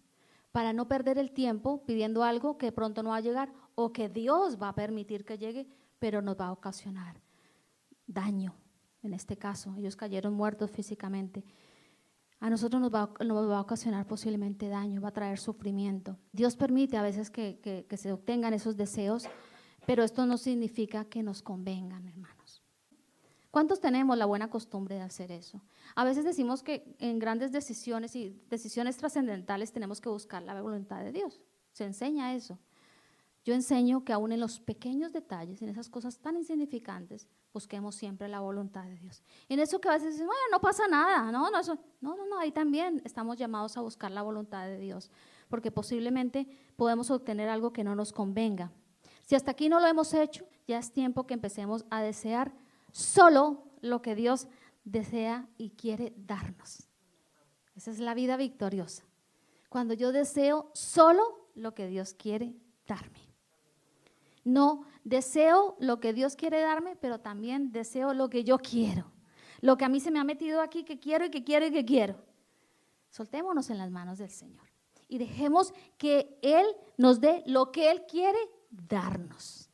para no perder el tiempo pidiendo algo que pronto no va a llegar o que Dios va a permitir que llegue, pero nos va a ocasionar daño. En este caso, ellos cayeron muertos físicamente. A nosotros nos va a ocasionar posiblemente daño, va a traer sufrimiento. Dios permite a veces que se obtengan esos deseos, pero esto no significa que nos convengan, hermanos. ¿Cuántos tenemos la buena costumbre de hacer eso? A veces decimos que en grandes decisiones y decisiones trascendentales tenemos que buscar la voluntad de Dios. Se enseña eso. Yo enseño que aún en los pequeños detalles, en esas cosas tan insignificantes, busquemos siempre la voluntad de Dios. En eso que a veces dicen, bueno, no pasa nada, no, ahí también estamos llamados a buscar la voluntad de Dios, porque posiblemente podemos obtener algo que no nos convenga. Si hasta aquí no lo hemos hecho, ya es tiempo que empecemos a desear solo lo que Dios desea y quiere darnos. Esa es la vida victoriosa. Cuando yo deseo solo lo que Dios quiere darme. No, deseo lo que Dios quiere darme, pero también deseo lo que yo quiero. Lo que a mí se me ha metido aquí, que quiero y que quiero y que quiero. Soltémonos en las manos del Señor y dejemos que Él nos dé lo que Él quiere darnos.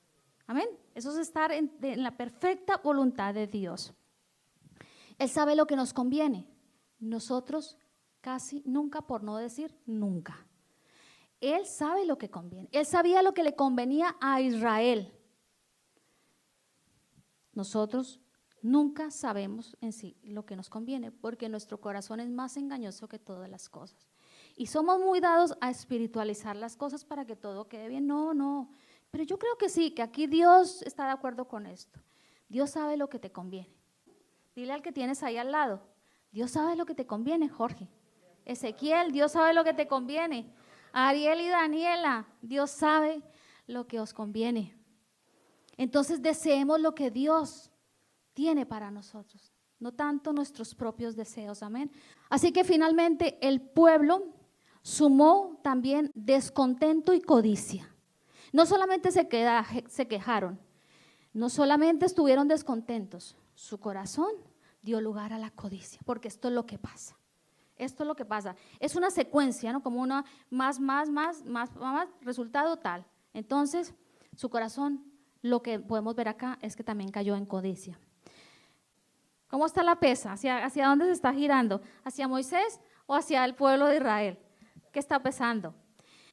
Amén. Eso es estar en la perfecta voluntad de Dios. Él sabe lo que nos conviene. Nosotros casi nunca, por no decir nunca. Él sabe lo que conviene. Él sabía lo que le convenía a Israel. Nosotros nunca sabemos en sí lo que nos conviene, porque nuestro corazón es más engañoso que todas las cosas. Y somos muy dados a espiritualizar las cosas para que todo quede bien. No. Pero yo creo que sí, que aquí Dios está de acuerdo con esto. Dios sabe lo que te conviene. Dile al que tienes ahí al lado, Dios sabe lo que te conviene, Jorge. Ezequiel, Dios sabe lo que te conviene. Ariel y Daniela, Dios sabe lo que os conviene. Entonces deseemos lo que Dios tiene para nosotros, no tanto nuestros propios deseos, amén. Así que finalmente el pueblo sumó también descontento y codicia. No solamente se quejaron, no solamente estuvieron descontentos, su corazón dio lugar a la codicia, porque esto es lo que pasa. Esto es lo que pasa. Es una secuencia, ¿no? Como una más, resultado tal. Entonces, su corazón, lo que podemos ver acá es que también cayó en codicia. ¿Cómo está la pesa? ¿Hacia dónde se está girando? ¿Hacia Moisés o hacia el pueblo de Israel? ¿Qué está pesando?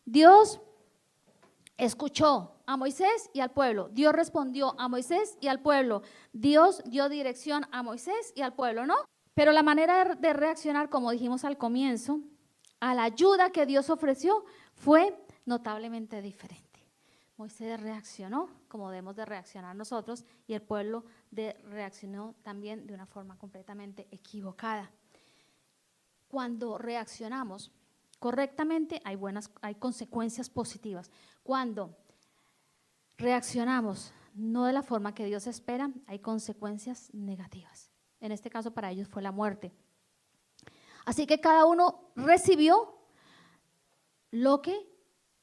Dios escuchó a Moisés y al pueblo. Dios respondió a Moisés y al pueblo. Dios dio dirección a Moisés y al pueblo, ¿no? Pero la manera de reaccionar, como dijimos al comienzo, a la ayuda que Dios ofreció fue notablemente diferente. Moisés reaccionó como debemos de reaccionar nosotros y el pueblo reaccionó también de una forma completamente equivocada. Cuando reaccionamos correctamente hay consecuencias positivas. Cuando reaccionamos no de la forma que Dios espera, hay consecuencias negativas. En este caso para ellos fue la muerte. Así que cada uno recibió lo que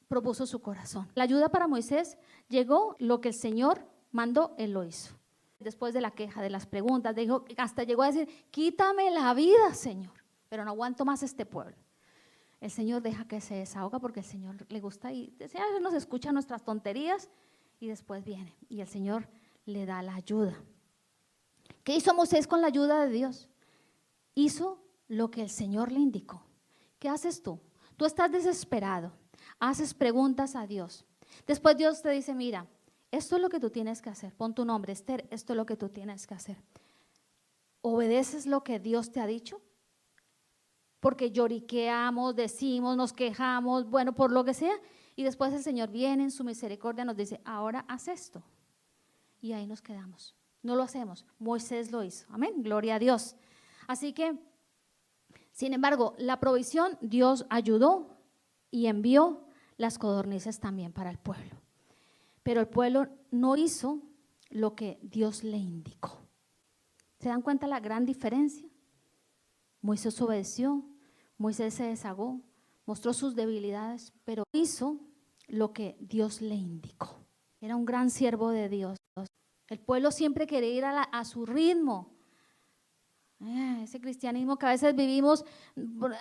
propuso su corazón. La ayuda para Moisés llegó, lo que el Señor mandó, él lo hizo. Después de la queja, de las preguntas, dijo, hasta llegó a decir, quítame la vida, Señor, pero no aguanto más este pueblo. El Señor deja que se desahoga porque el Señor le gusta y el Señor nos escucha nuestras tonterías y después viene y el Señor le da la ayuda. ¿Qué hizo Moisés con la ayuda de Dios? Hizo lo que el Señor le indicó. ¿Qué haces tú? Tú estás desesperado, haces preguntas a Dios. Después Dios te dice, mira, esto es lo que tú tienes que hacer. Pon tu nombre, Esther, esto es lo que tú tienes que hacer. ¿Obedeces lo que Dios te ha dicho? Porque lloriqueamos, decimos, nos quejamos, bueno, por lo que sea. Y después el Señor viene en su misericordia, nos dice, ahora haz esto. Y ahí nos quedamos. No lo hacemos. Moisés lo hizo. Amén. Gloria a Dios. Así que, sin embargo, la provisión, Dios ayudó y envió las codornices también para el pueblo. Pero el pueblo no hizo lo que Dios le indicó. ¿Se dan cuenta la gran diferencia? Moisés obedeció, Moisés se deshagó, mostró sus debilidades, pero hizo lo que Dios le indicó. Era un gran siervo de Dios. El pueblo siempre quería ir a su ritmo. Ese cristianismo que a veces vivimos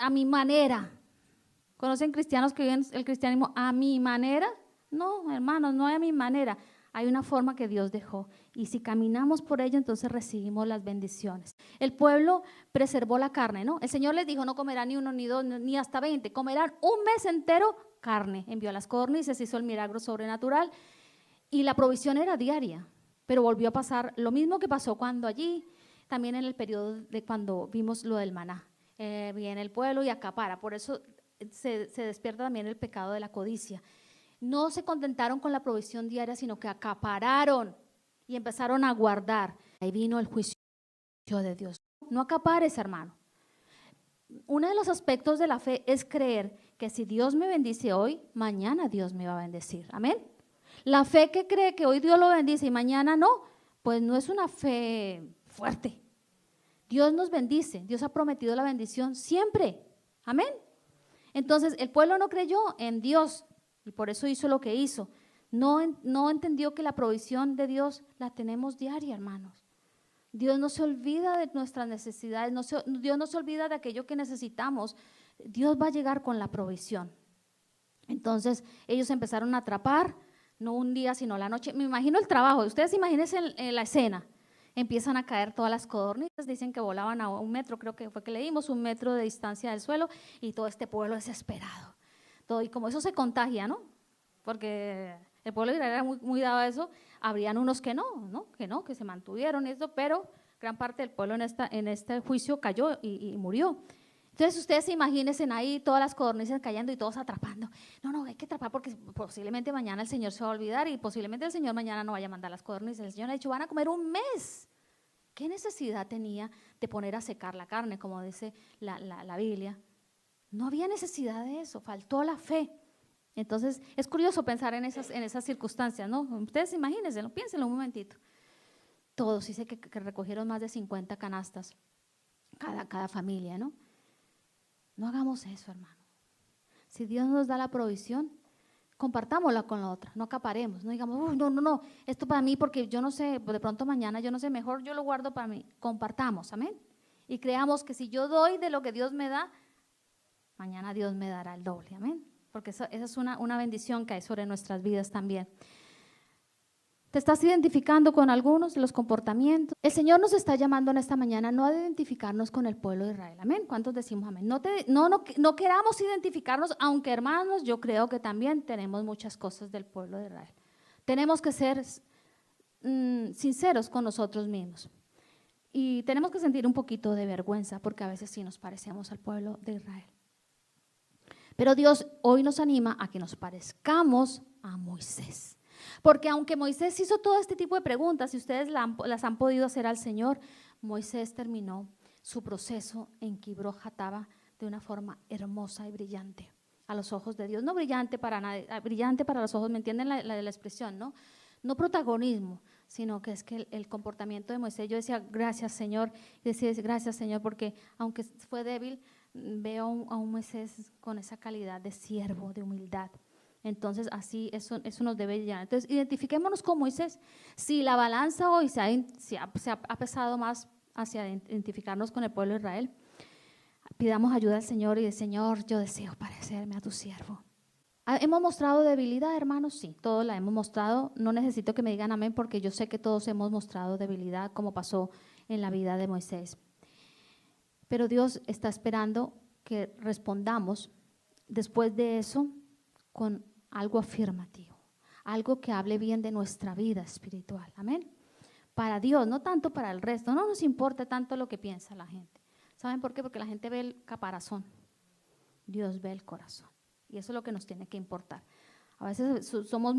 a mi manera. ¿Conocen cristianos que viven el cristianismo a mi manera? No, hermanos, no es a mi manera. Hay una forma que Dios dejó y si caminamos por ella, entonces recibimos las bendiciones. El pueblo preservó la carne, ¿no? El Señor les dijo, no comerán ni uno, ni dos, ni hasta 20, comerán un mes entero carne. Envió las codornices, hizo el milagro sobrenatural y la provisión era diaria, pero volvió a pasar lo mismo que pasó cuando allí, también en el periodo de cuando vimos lo del maná. Viene el pueblo y acapara, por eso se despierta también el pecado de la codicia. No se contentaron con la provisión diaria, sino que acapararon y empezaron a guardar. Ahí vino el juicio de Dios. No acapares, hermano. Uno de los aspectos de la fe es creer que si Dios me bendice hoy, mañana Dios me va a bendecir. Amén. La fe que cree que hoy Dios lo bendice y mañana no, pues no es una fe fuerte. Dios nos bendice, Dios ha prometido la bendición siempre. Amén. Entonces el pueblo no creyó en Dios y por eso hizo lo que hizo. No entendió que la provisión de Dios la tenemos diaria, hermanos. Dios no se olvida de nuestras necesidades, Dios no se olvida de aquello que necesitamos. Dios va a llegar con la provisión. Entonces ellos empezaron a atrapar, no un día sino la noche. Me imagino el trabajo, ustedes imagínense en la escena. Empiezan a caer todas las codornices, dicen que volaban a 1 metro, creo que fue que leímos, 1 metro de distancia del suelo y todo este pueblo desesperado. Todo, y como eso se contagia, ¿no? Porque el pueblo de Israel era muy dado a eso, habrían unos que que se mantuvieron esto, pero gran parte del pueblo en este juicio cayó y murió. Entonces ustedes imagínense ahí todas las codornices cayendo y todos atrapando. No, hay que atrapar porque posiblemente mañana el Señor se va a olvidar y posiblemente el Señor mañana no vaya a mandar las codornices. El Señor ha dicho, van a comer 1 mes. ¿Qué necesidad tenía de poner a secar la carne, como dice la Biblia? No había necesidad de eso, faltó la fe. Entonces es curioso pensar en esas circunstancias, ¿no? Ustedes imagínense, piénsenlo un momentito. Todos, dice que recogieron más de 50 canastas cada familia, ¿no? No hagamos eso, hermano. Si Dios nos da la provisión, compartámosla con la otra, no acaparemos, no digamos, no, esto para mí porque yo no sé, de pronto mañana yo no sé, mejor yo lo guardo para mí. Compartamos, amén. Y creamos que si yo doy de lo que Dios me da, mañana Dios me dará el doble, amén. Porque esa es una bendición que hay sobre nuestras vidas también. ¿Te estás identificando con algunos de los comportamientos? El Señor nos está llamando en esta mañana no a identificarnos con el pueblo de Israel. Amén. ¿Cuántos decimos amén? No queramos identificarnos, aunque hermanos, yo creo que también tenemos muchas cosas del pueblo de Israel. Tenemos que ser sinceros con nosotros mismos. Y tenemos que sentir un poquito de vergüenza porque a veces sí nos parecemos al pueblo de Israel. Pero Dios hoy nos anima a que nos parezcamos a Moisés. Porque aunque Moisés hizo todo este tipo de preguntas, si ustedes las han podido hacer al Señor, Moisés terminó su proceso en Kibroth Hattava de una forma hermosa y brillante a los ojos de Dios. No brillante para nadie, brillante para los ojos, ¿me entienden la expresión? No protagonismo, sino que es que el comportamiento de Moisés, yo decía, gracias Señor, y decía, gracias Señor, porque aunque fue débil, veo a un Moisés con esa calidad de siervo, de humildad. Entonces, así, eso nos debe llenar. Entonces, identifiquémonos con Moisés. Si la balanza hoy se ha pesado más hacia identificarnos con el pueblo de Israel, pidamos ayuda al Señor y el Señor, yo deseo parecerme a tu siervo. ¿Hemos mostrado debilidad, hermanos? Sí, todos la hemos mostrado. No necesito que me digan amén porque yo sé que todos hemos mostrado debilidad como pasó en la vida de Moisés. Pero Dios está esperando que respondamos después de eso con algo afirmativo, algo que hable bien de nuestra vida espiritual, amén. Para Dios, no tanto para el resto, no nos importa tanto lo que piensa la gente. ¿Saben por qué? Porque la gente ve el caparazón, Dios ve el corazón y eso es lo que nos tiene que importar. A veces somos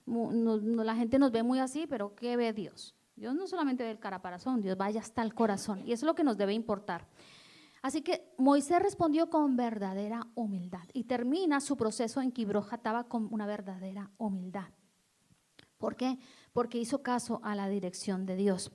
la gente nos ve muy así, pero ¿qué ve Dios? Dios no solamente ve el caparazón, Dios vaya hasta el corazón y eso es lo que nos debe importar. Así que Moisés respondió con verdadera humildad y termina su proceso en Kibroth Hattava con una verdadera humildad. ¿Por qué? Porque hizo caso a la dirección de Dios.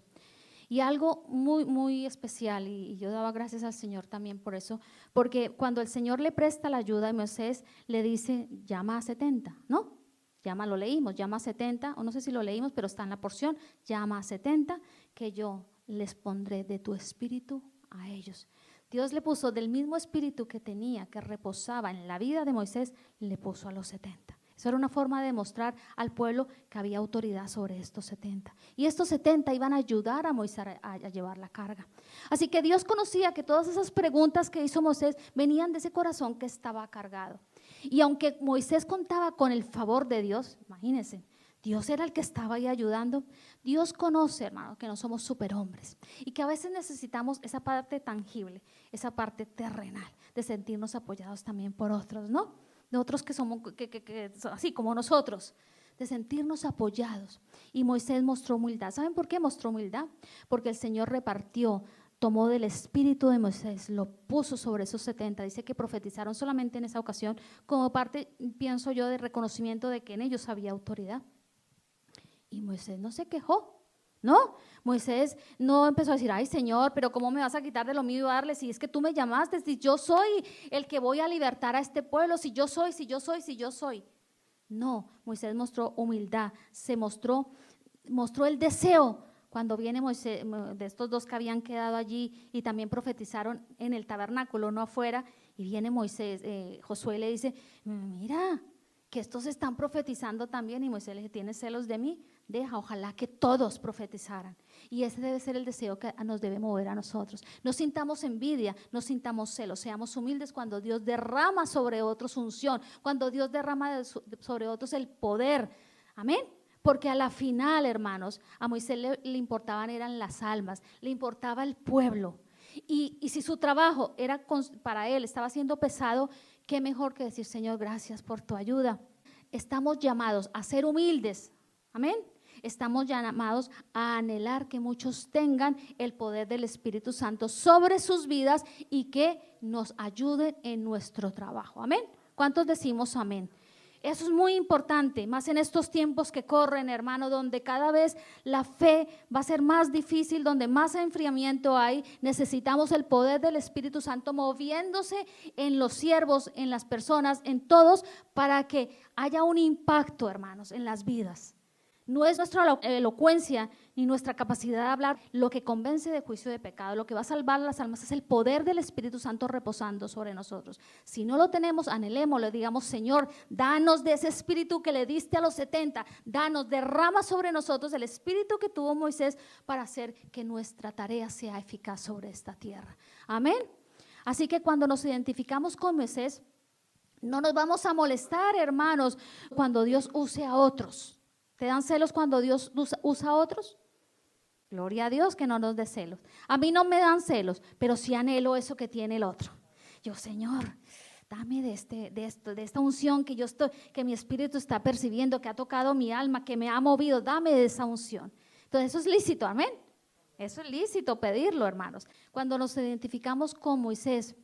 Y algo muy, muy especial, y yo daba gracias al Señor también por eso, porque cuando el Señor le presta la ayuda a Moisés, le dice, llama a 70, ¿no? Lo leímos, llama a 70, o no sé si lo leímos, pero está en la porción, llama a 70, que yo les pondré de tu espíritu a ellos. Dios le puso del mismo espíritu que tenía, que reposaba en la vida de Moisés, le puso a los 70. Eso era una forma de demostrar al pueblo que había autoridad sobre estos 70. Y estos 70 iban a ayudar a Moisés a llevar la carga. Así que Dios conocía que todas esas preguntas que hizo Moisés venían de ese corazón que estaba cargado. Y aunque Moisés contaba con el favor de Dios, imagínense, Dios era el que estaba ahí ayudando. Dios conoce, hermano, que no somos superhombres y que a veces necesitamos esa parte tangible, esa parte terrenal, de sentirnos apoyados también por otros, ¿no? De otros que somos así como nosotros, de sentirnos apoyados. Y Moisés mostró humildad. ¿Saben por qué mostró humildad? Porque el Señor tomó del espíritu de Moisés, lo puso sobre esos 70. Dice que profetizaron solamente en esa ocasión como parte, pienso yo, de reconocimiento de que en ellos había autoridad. Y Moisés no se quejó, ¿no? Moisés no empezó a decir, ay Señor, pero ¿cómo me vas a quitar de lo mío y darle? Si es que tú me llamaste, si yo soy el que voy a libertar a este pueblo, si yo soy. No, Moisés mostró humildad, mostró el deseo. Cuando viene Moisés, de estos dos que habían quedado allí y también profetizaron en el tabernáculo, no afuera, y viene Moisés, Josué le dice, mira, que estos están profetizando también, y Moisés le dice, ¿tienes celos de mí? Ojalá que todos profetizaran. Y ese debe ser el deseo que nos debe mover a nosotros. No sintamos envidia, no sintamos celos, seamos humildes cuando Dios derrama sobre otros unción, cuando Dios derrama sobre otros el poder. Amén. Porque a la final, hermanos, a Moisés le importaban eran las almas, le importaba el pueblo. Y si su trabajo era para él estaba siendo pesado, qué mejor que decir, Señor, gracias por tu ayuda. Estamos llamados a ser humildes, amén. Estamos llamados a anhelar que muchos tengan el poder del Espíritu Santo sobre sus vidas y que nos ayuden en nuestro trabajo, amén. ¿Cuántos decimos amén? Eso es muy importante, más en estos tiempos que corren, hermano, donde cada vez la fe va a ser más difícil, donde más enfriamiento hay. Necesitamos el poder del Espíritu Santo moviéndose en los siervos, en las personas, en todos, para que haya un impacto, hermanos, en las vidas. No es nuestra elocuencia ni nuestra capacidad de hablar lo que convence de juicio de pecado. Lo que va a salvar las almas es el poder del Espíritu Santo reposando sobre nosotros. Si no lo tenemos, anhelémoslo, digamos, Señor, danos de ese espíritu que le diste a los 70, danos, derrama sobre nosotros el espíritu que tuvo Moisés para hacer que nuestra tarea sea eficaz sobre esta tierra. Amén. Así que cuando nos identificamos con Moisés, no nos vamos a molestar, hermanos, cuando Dios use a otros. ¿Te dan celos cuando Dios usa a otros? Gloria a Dios que no nos dé celos. A mí no me dan celos, pero sí anhelo eso que tiene el otro. Yo, Señor, dame de esta unción que mi espíritu está percibiendo, que ha tocado mi alma, que me ha movido, dame de esa unción. Entonces eso es lícito, amén. Eso es lícito pedirlo, hermanos. Cuando nos identificamos con Moisés,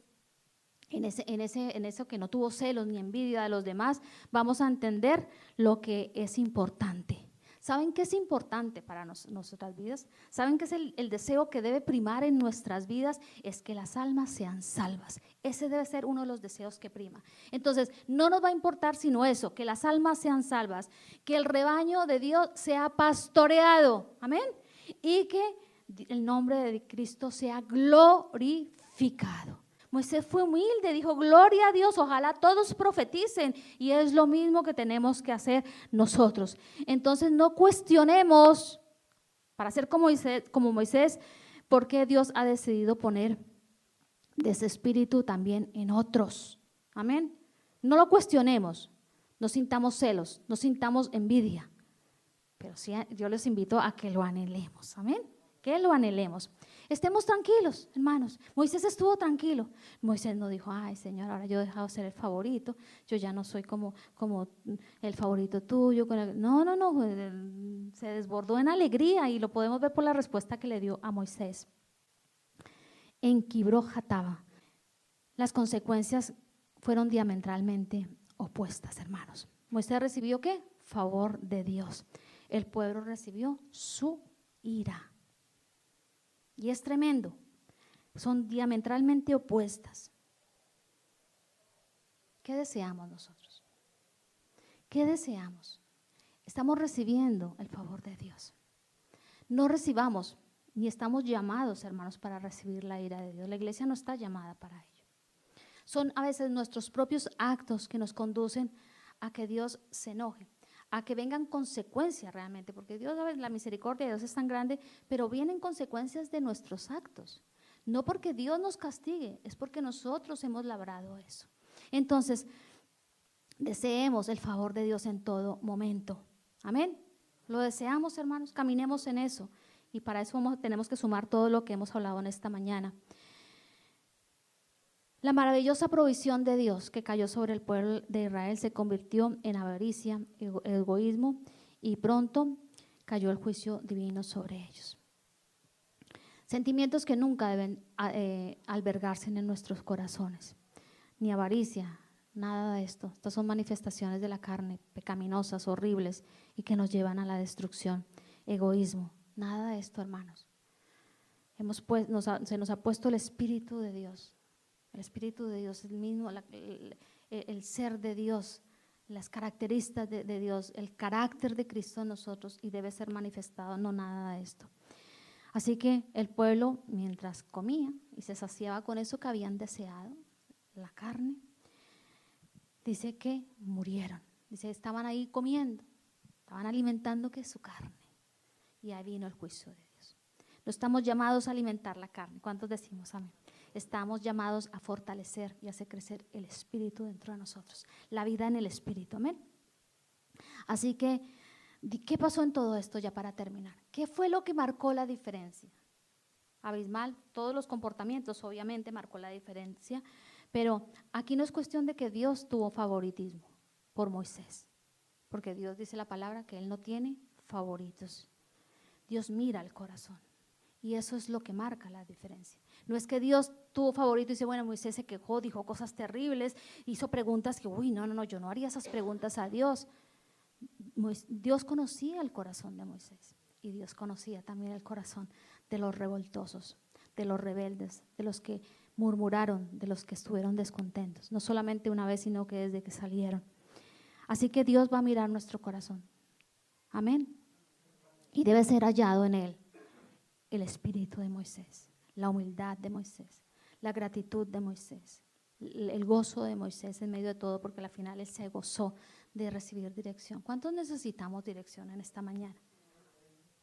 en eso que no tuvo celos ni envidia de los demás, vamos a entender lo que es importante. ¿Saben qué es importante para nuestras vidas? ¿Saben qué es el deseo que debe primar en nuestras vidas? Es que las almas sean salvas. Ese debe ser uno de los deseos que prima. Entonces, no nos va a importar sino eso, que las almas sean salvas, que el rebaño de Dios sea pastoreado, amén, y que el nombre de Cristo sea glorificado. Moisés fue humilde, dijo, gloria a Dios, ojalá todos profeticen, y es lo mismo que tenemos que hacer nosotros. Entonces no cuestionemos, para ser como Moisés, por qué Dios ha decidido poner de ese espíritu también en otros. Amén. No lo cuestionemos, no sintamos celos, no sintamos envidia, pero sí yo les invito a que lo anhelemos. Amén. Que lo anhelemos. Estemos tranquilos, hermanos. Moisés estuvo tranquilo. Moisés no dijo, ay, Señor, ahora yo he dejado de ser el favorito, yo ya no soy como el favorito tuyo. No, se desbordó en alegría y lo podemos ver por la respuesta que le dio a Moisés. En Kibroth Hattaavah, las consecuencias fueron diametralmente opuestas, hermanos. Moisés recibió ¿qué? Favor de Dios. El pueblo recibió su ira. Y es tremendo, son diametralmente opuestas. ¿Qué deseamos nosotros? ¿Qué deseamos? Estamos recibiendo el favor de Dios. No recibamos, ni estamos llamados, hermanos, para recibir la ira de Dios. La iglesia no está llamada para ello. Son a veces nuestros propios actos que nos conducen a que Dios se enoje, a que vengan consecuencias realmente, porque Dios, la misericordia de Dios es tan grande, pero vienen consecuencias de nuestros actos. No porque Dios nos castigue, es porque nosotros hemos labrado eso. Entonces, deseemos el favor de Dios en todo momento. Amén. Lo deseamos, hermanos, caminemos en eso. Y para eso tenemos que sumar todo lo que hemos hablado en esta mañana. La maravillosa provisión de Dios que cayó sobre el pueblo de Israel se convirtió en avaricia, egoísmo, y pronto cayó el juicio divino sobre ellos. Sentimientos que nunca deben albergarse en nuestros corazones. Ni avaricia, nada de esto. Estas son manifestaciones de la carne, pecaminosas, horribles, y que nos llevan a la destrucción. Egoísmo, nada de esto, hermanos. Se nos ha puesto el Espíritu de Dios. El Espíritu de Dios, el mismo, el ser de Dios, las características de Dios, el carácter de Cristo en nosotros, y debe ser manifestado, no nada de esto. Así que el pueblo, mientras comía y se saciaba con eso que habían deseado, la carne, dice que murieron. Dice, estaban ahí comiendo, estaban alimentando que su carne, y ahí vino el juicio de Dios. No estamos llamados a alimentar la carne. ¿Cuántos decimos amén? Estamos llamados a fortalecer y hacer crecer el Espíritu dentro de nosotros, la vida en el Espíritu, amén. Así que, ¿qué pasó en todo esto ya para terminar? ¿Qué fue lo que marcó la diferencia? Abismal, todos los comportamientos obviamente marcó la diferencia, pero aquí no es cuestión de que Dios tuvo favoritismo por Moisés, porque Dios dice la palabra que Él no tiene favoritos. Dios mira el corazón. Y eso es lo que marca la diferencia. No es que Dios tuvo favorito y dice, bueno, Moisés se quejó, dijo cosas terribles, hizo preguntas que, no, yo no haría esas preguntas a Dios. Dios conocía el corazón de Moisés, y Dios conocía también el corazón de los revoltosos, de los rebeldes, de los que murmuraron, de los que estuvieron descontentos. No solamente una vez, sino que desde que salieron. Así que Dios va a mirar nuestro corazón. Amén. Y debe ser hallado en él el espíritu de Moisés, la humildad de Moisés, la gratitud de Moisés, el gozo de Moisés en medio de todo, porque al final él se gozó de recibir dirección. ¿Cuántos necesitamos dirección en esta mañana?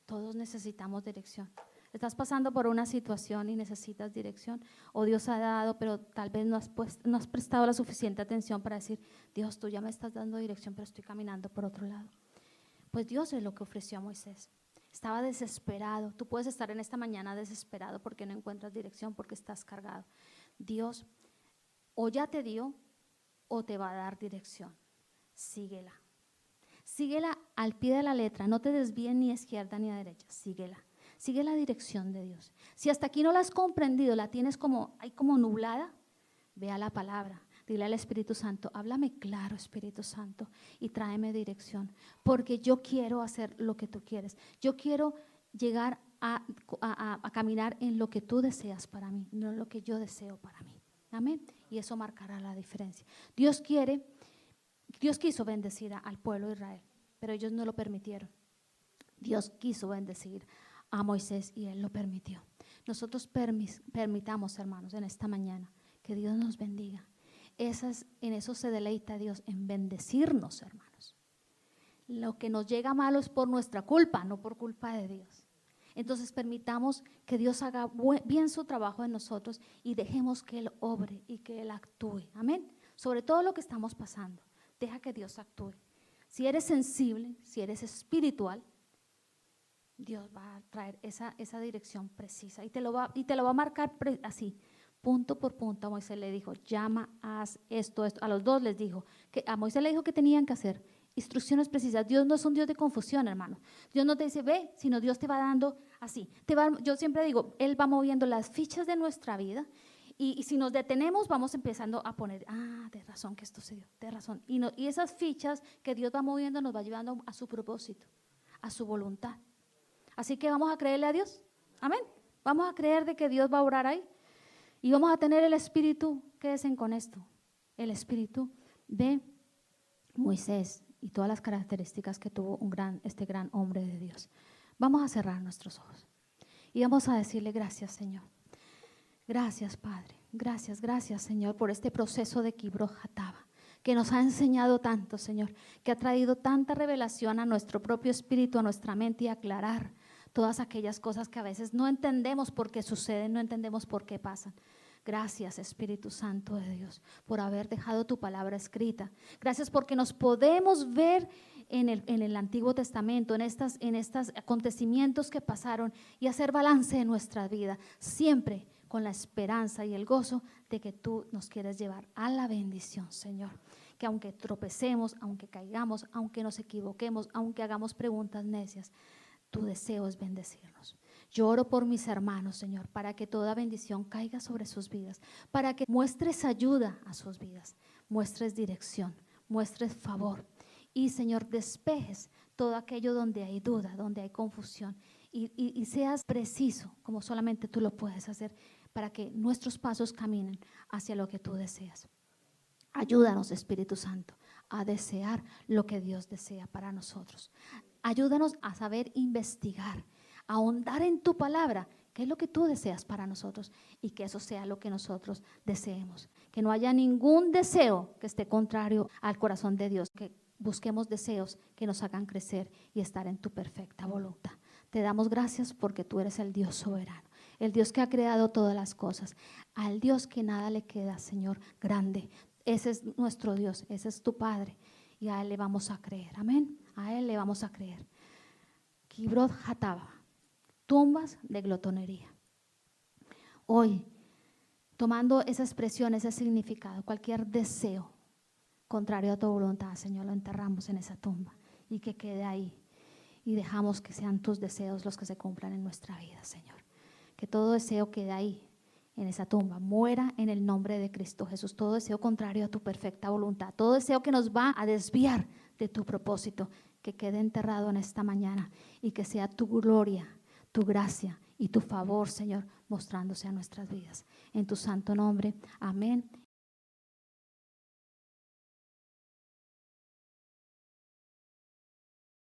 Todos necesitamos dirección. Estás pasando por una situación y necesitas dirección, o Dios ha dado, pero tal vez no has prestado la suficiente atención para decir, Dios, tú ya me estás dando dirección, pero estoy caminando por otro lado. Pues Dios es lo que ofreció a Moisés. Estaba desesperado. Tú puedes estar en esta mañana desesperado porque no encuentras dirección, porque estás cargado. Dios o ya te dio o te va a dar dirección. Síguela. Síguela al pie de la letra. No te desvíes ni a izquierda ni a derecha. Síguela. Sigue la dirección de Dios. Si hasta aquí no la has comprendido, la tienes como nublada, ve a la palabra. Dile al Espíritu Santo, háblame claro, Espíritu Santo, y tráeme dirección, porque yo quiero hacer lo que tú quieres. Yo quiero llegar a caminar en lo que tú deseas para mí, no en lo que yo deseo para mí. Amén. Y eso marcará la diferencia. Dios quiso bendecir al pueblo de Israel, pero ellos no lo permitieron. Dios quiso bendecir a Moisés y él lo permitió. Nosotros permitamos, hermanos, en esta mañana que Dios nos bendiga. En eso se deleita Dios, en bendecirnos, hermanos. Lo que nos llega malo es por nuestra culpa, no por culpa de Dios. Entonces permitamos que Dios haga bien su trabajo en nosotros y dejemos que Él obre y que Él actúe. Amén. Sobre todo lo que estamos pasando, deja que Dios actúe. Si eres sensible, si eres espiritual, Dios va a traer esa dirección precisa y te lo va a marcar así, punto por punto. A Moisés le dijo, llama, haz esto. A los dos les dijo, a Moisés le dijo que tenían que hacer, instrucciones precisas. Dios no es un Dios de confusión, hermano. Dios no te dice, ve, sino Dios te va dando así. Yo siempre digo, Él va moviendo las fichas de nuestra vida y si nos detenemos vamos empezando a poner, de razón que esto se dio, de razón. Y esas fichas que Dios va moviendo nos va llevando a su propósito, a su voluntad. Así que vamos a creerle a Dios. Amén. Vamos a creer de que Dios va a obrar ahí. Y vamos a tener el espíritu, quédense con esto, el espíritu de Moisés y todas las características que tuvo este gran hombre de Dios. Vamos a cerrar nuestros ojos y vamos a decirle gracias, Señor. Gracias, Padre. Gracias, Señor, por este proceso de Kibroth Hattaavah, que nos ha enseñado tanto, Señor, que ha traído tanta revelación a nuestro propio espíritu, a nuestra mente y aclarar todas aquellas cosas que a veces no entendemos por qué suceden, no entendemos por qué pasan. Gracias, Espíritu Santo de Dios, por haber dejado tu palabra escrita. Gracias porque nos podemos ver en el Antiguo Testamento, en estos acontecimientos que pasaron y hacer balance de nuestra vida, siempre con la esperanza y el gozo de que tú nos quieres llevar a la bendición, Señor. Que aunque tropecemos, aunque caigamos, aunque nos equivoquemos, aunque hagamos preguntas necias, tu deseo es bendecirnos. Yo oro por mis hermanos, Señor, para que toda bendición caiga sobre sus vidas, para que muestres ayuda a sus vidas, muestres dirección, muestres favor y, Señor, despejes todo aquello donde hay duda, donde hay confusión y seas preciso como solamente tú lo puedes hacer para que nuestros pasos caminen hacia lo que tú deseas. Ayúdanos, Espíritu Santo, a desear lo que Dios desea para nosotros. Ayúdanos a saber investigar, a ahondar en tu palabra, qué es lo que tú deseas para nosotros y que eso sea lo que nosotros deseemos. Que no haya ningún deseo que esté contrario al corazón de Dios, que busquemos deseos que nos hagan crecer y estar en tu perfecta voluntad. Te damos gracias porque tú eres el Dios soberano, el Dios que ha creado todas las cosas, al Dios que nada le queda, Señor, grande. Ese es nuestro Dios, ese es tu Padre y a Él le vamos a creer, amén, a Él le vamos a creer. Kibroth Hattaavah, tumbas de glotonería. Hoy, tomando esa expresión, ese significado, cualquier deseo contrario a tu voluntad, Señor, lo enterramos en esa tumba y que quede ahí y dejamos que sean tus deseos los que se cumplan en nuestra vida, Señor. Que todo deseo quede ahí en esa tumba, muera en el nombre de Cristo Jesús. Todo deseo contrario a tu perfecta voluntad, todo deseo que nos va a desviar de tu propósito, que quede enterrado en esta mañana y que sea tu gloria, tu gracia y tu favor, Señor, mostrándose a nuestras vidas. En tu santo nombre, amén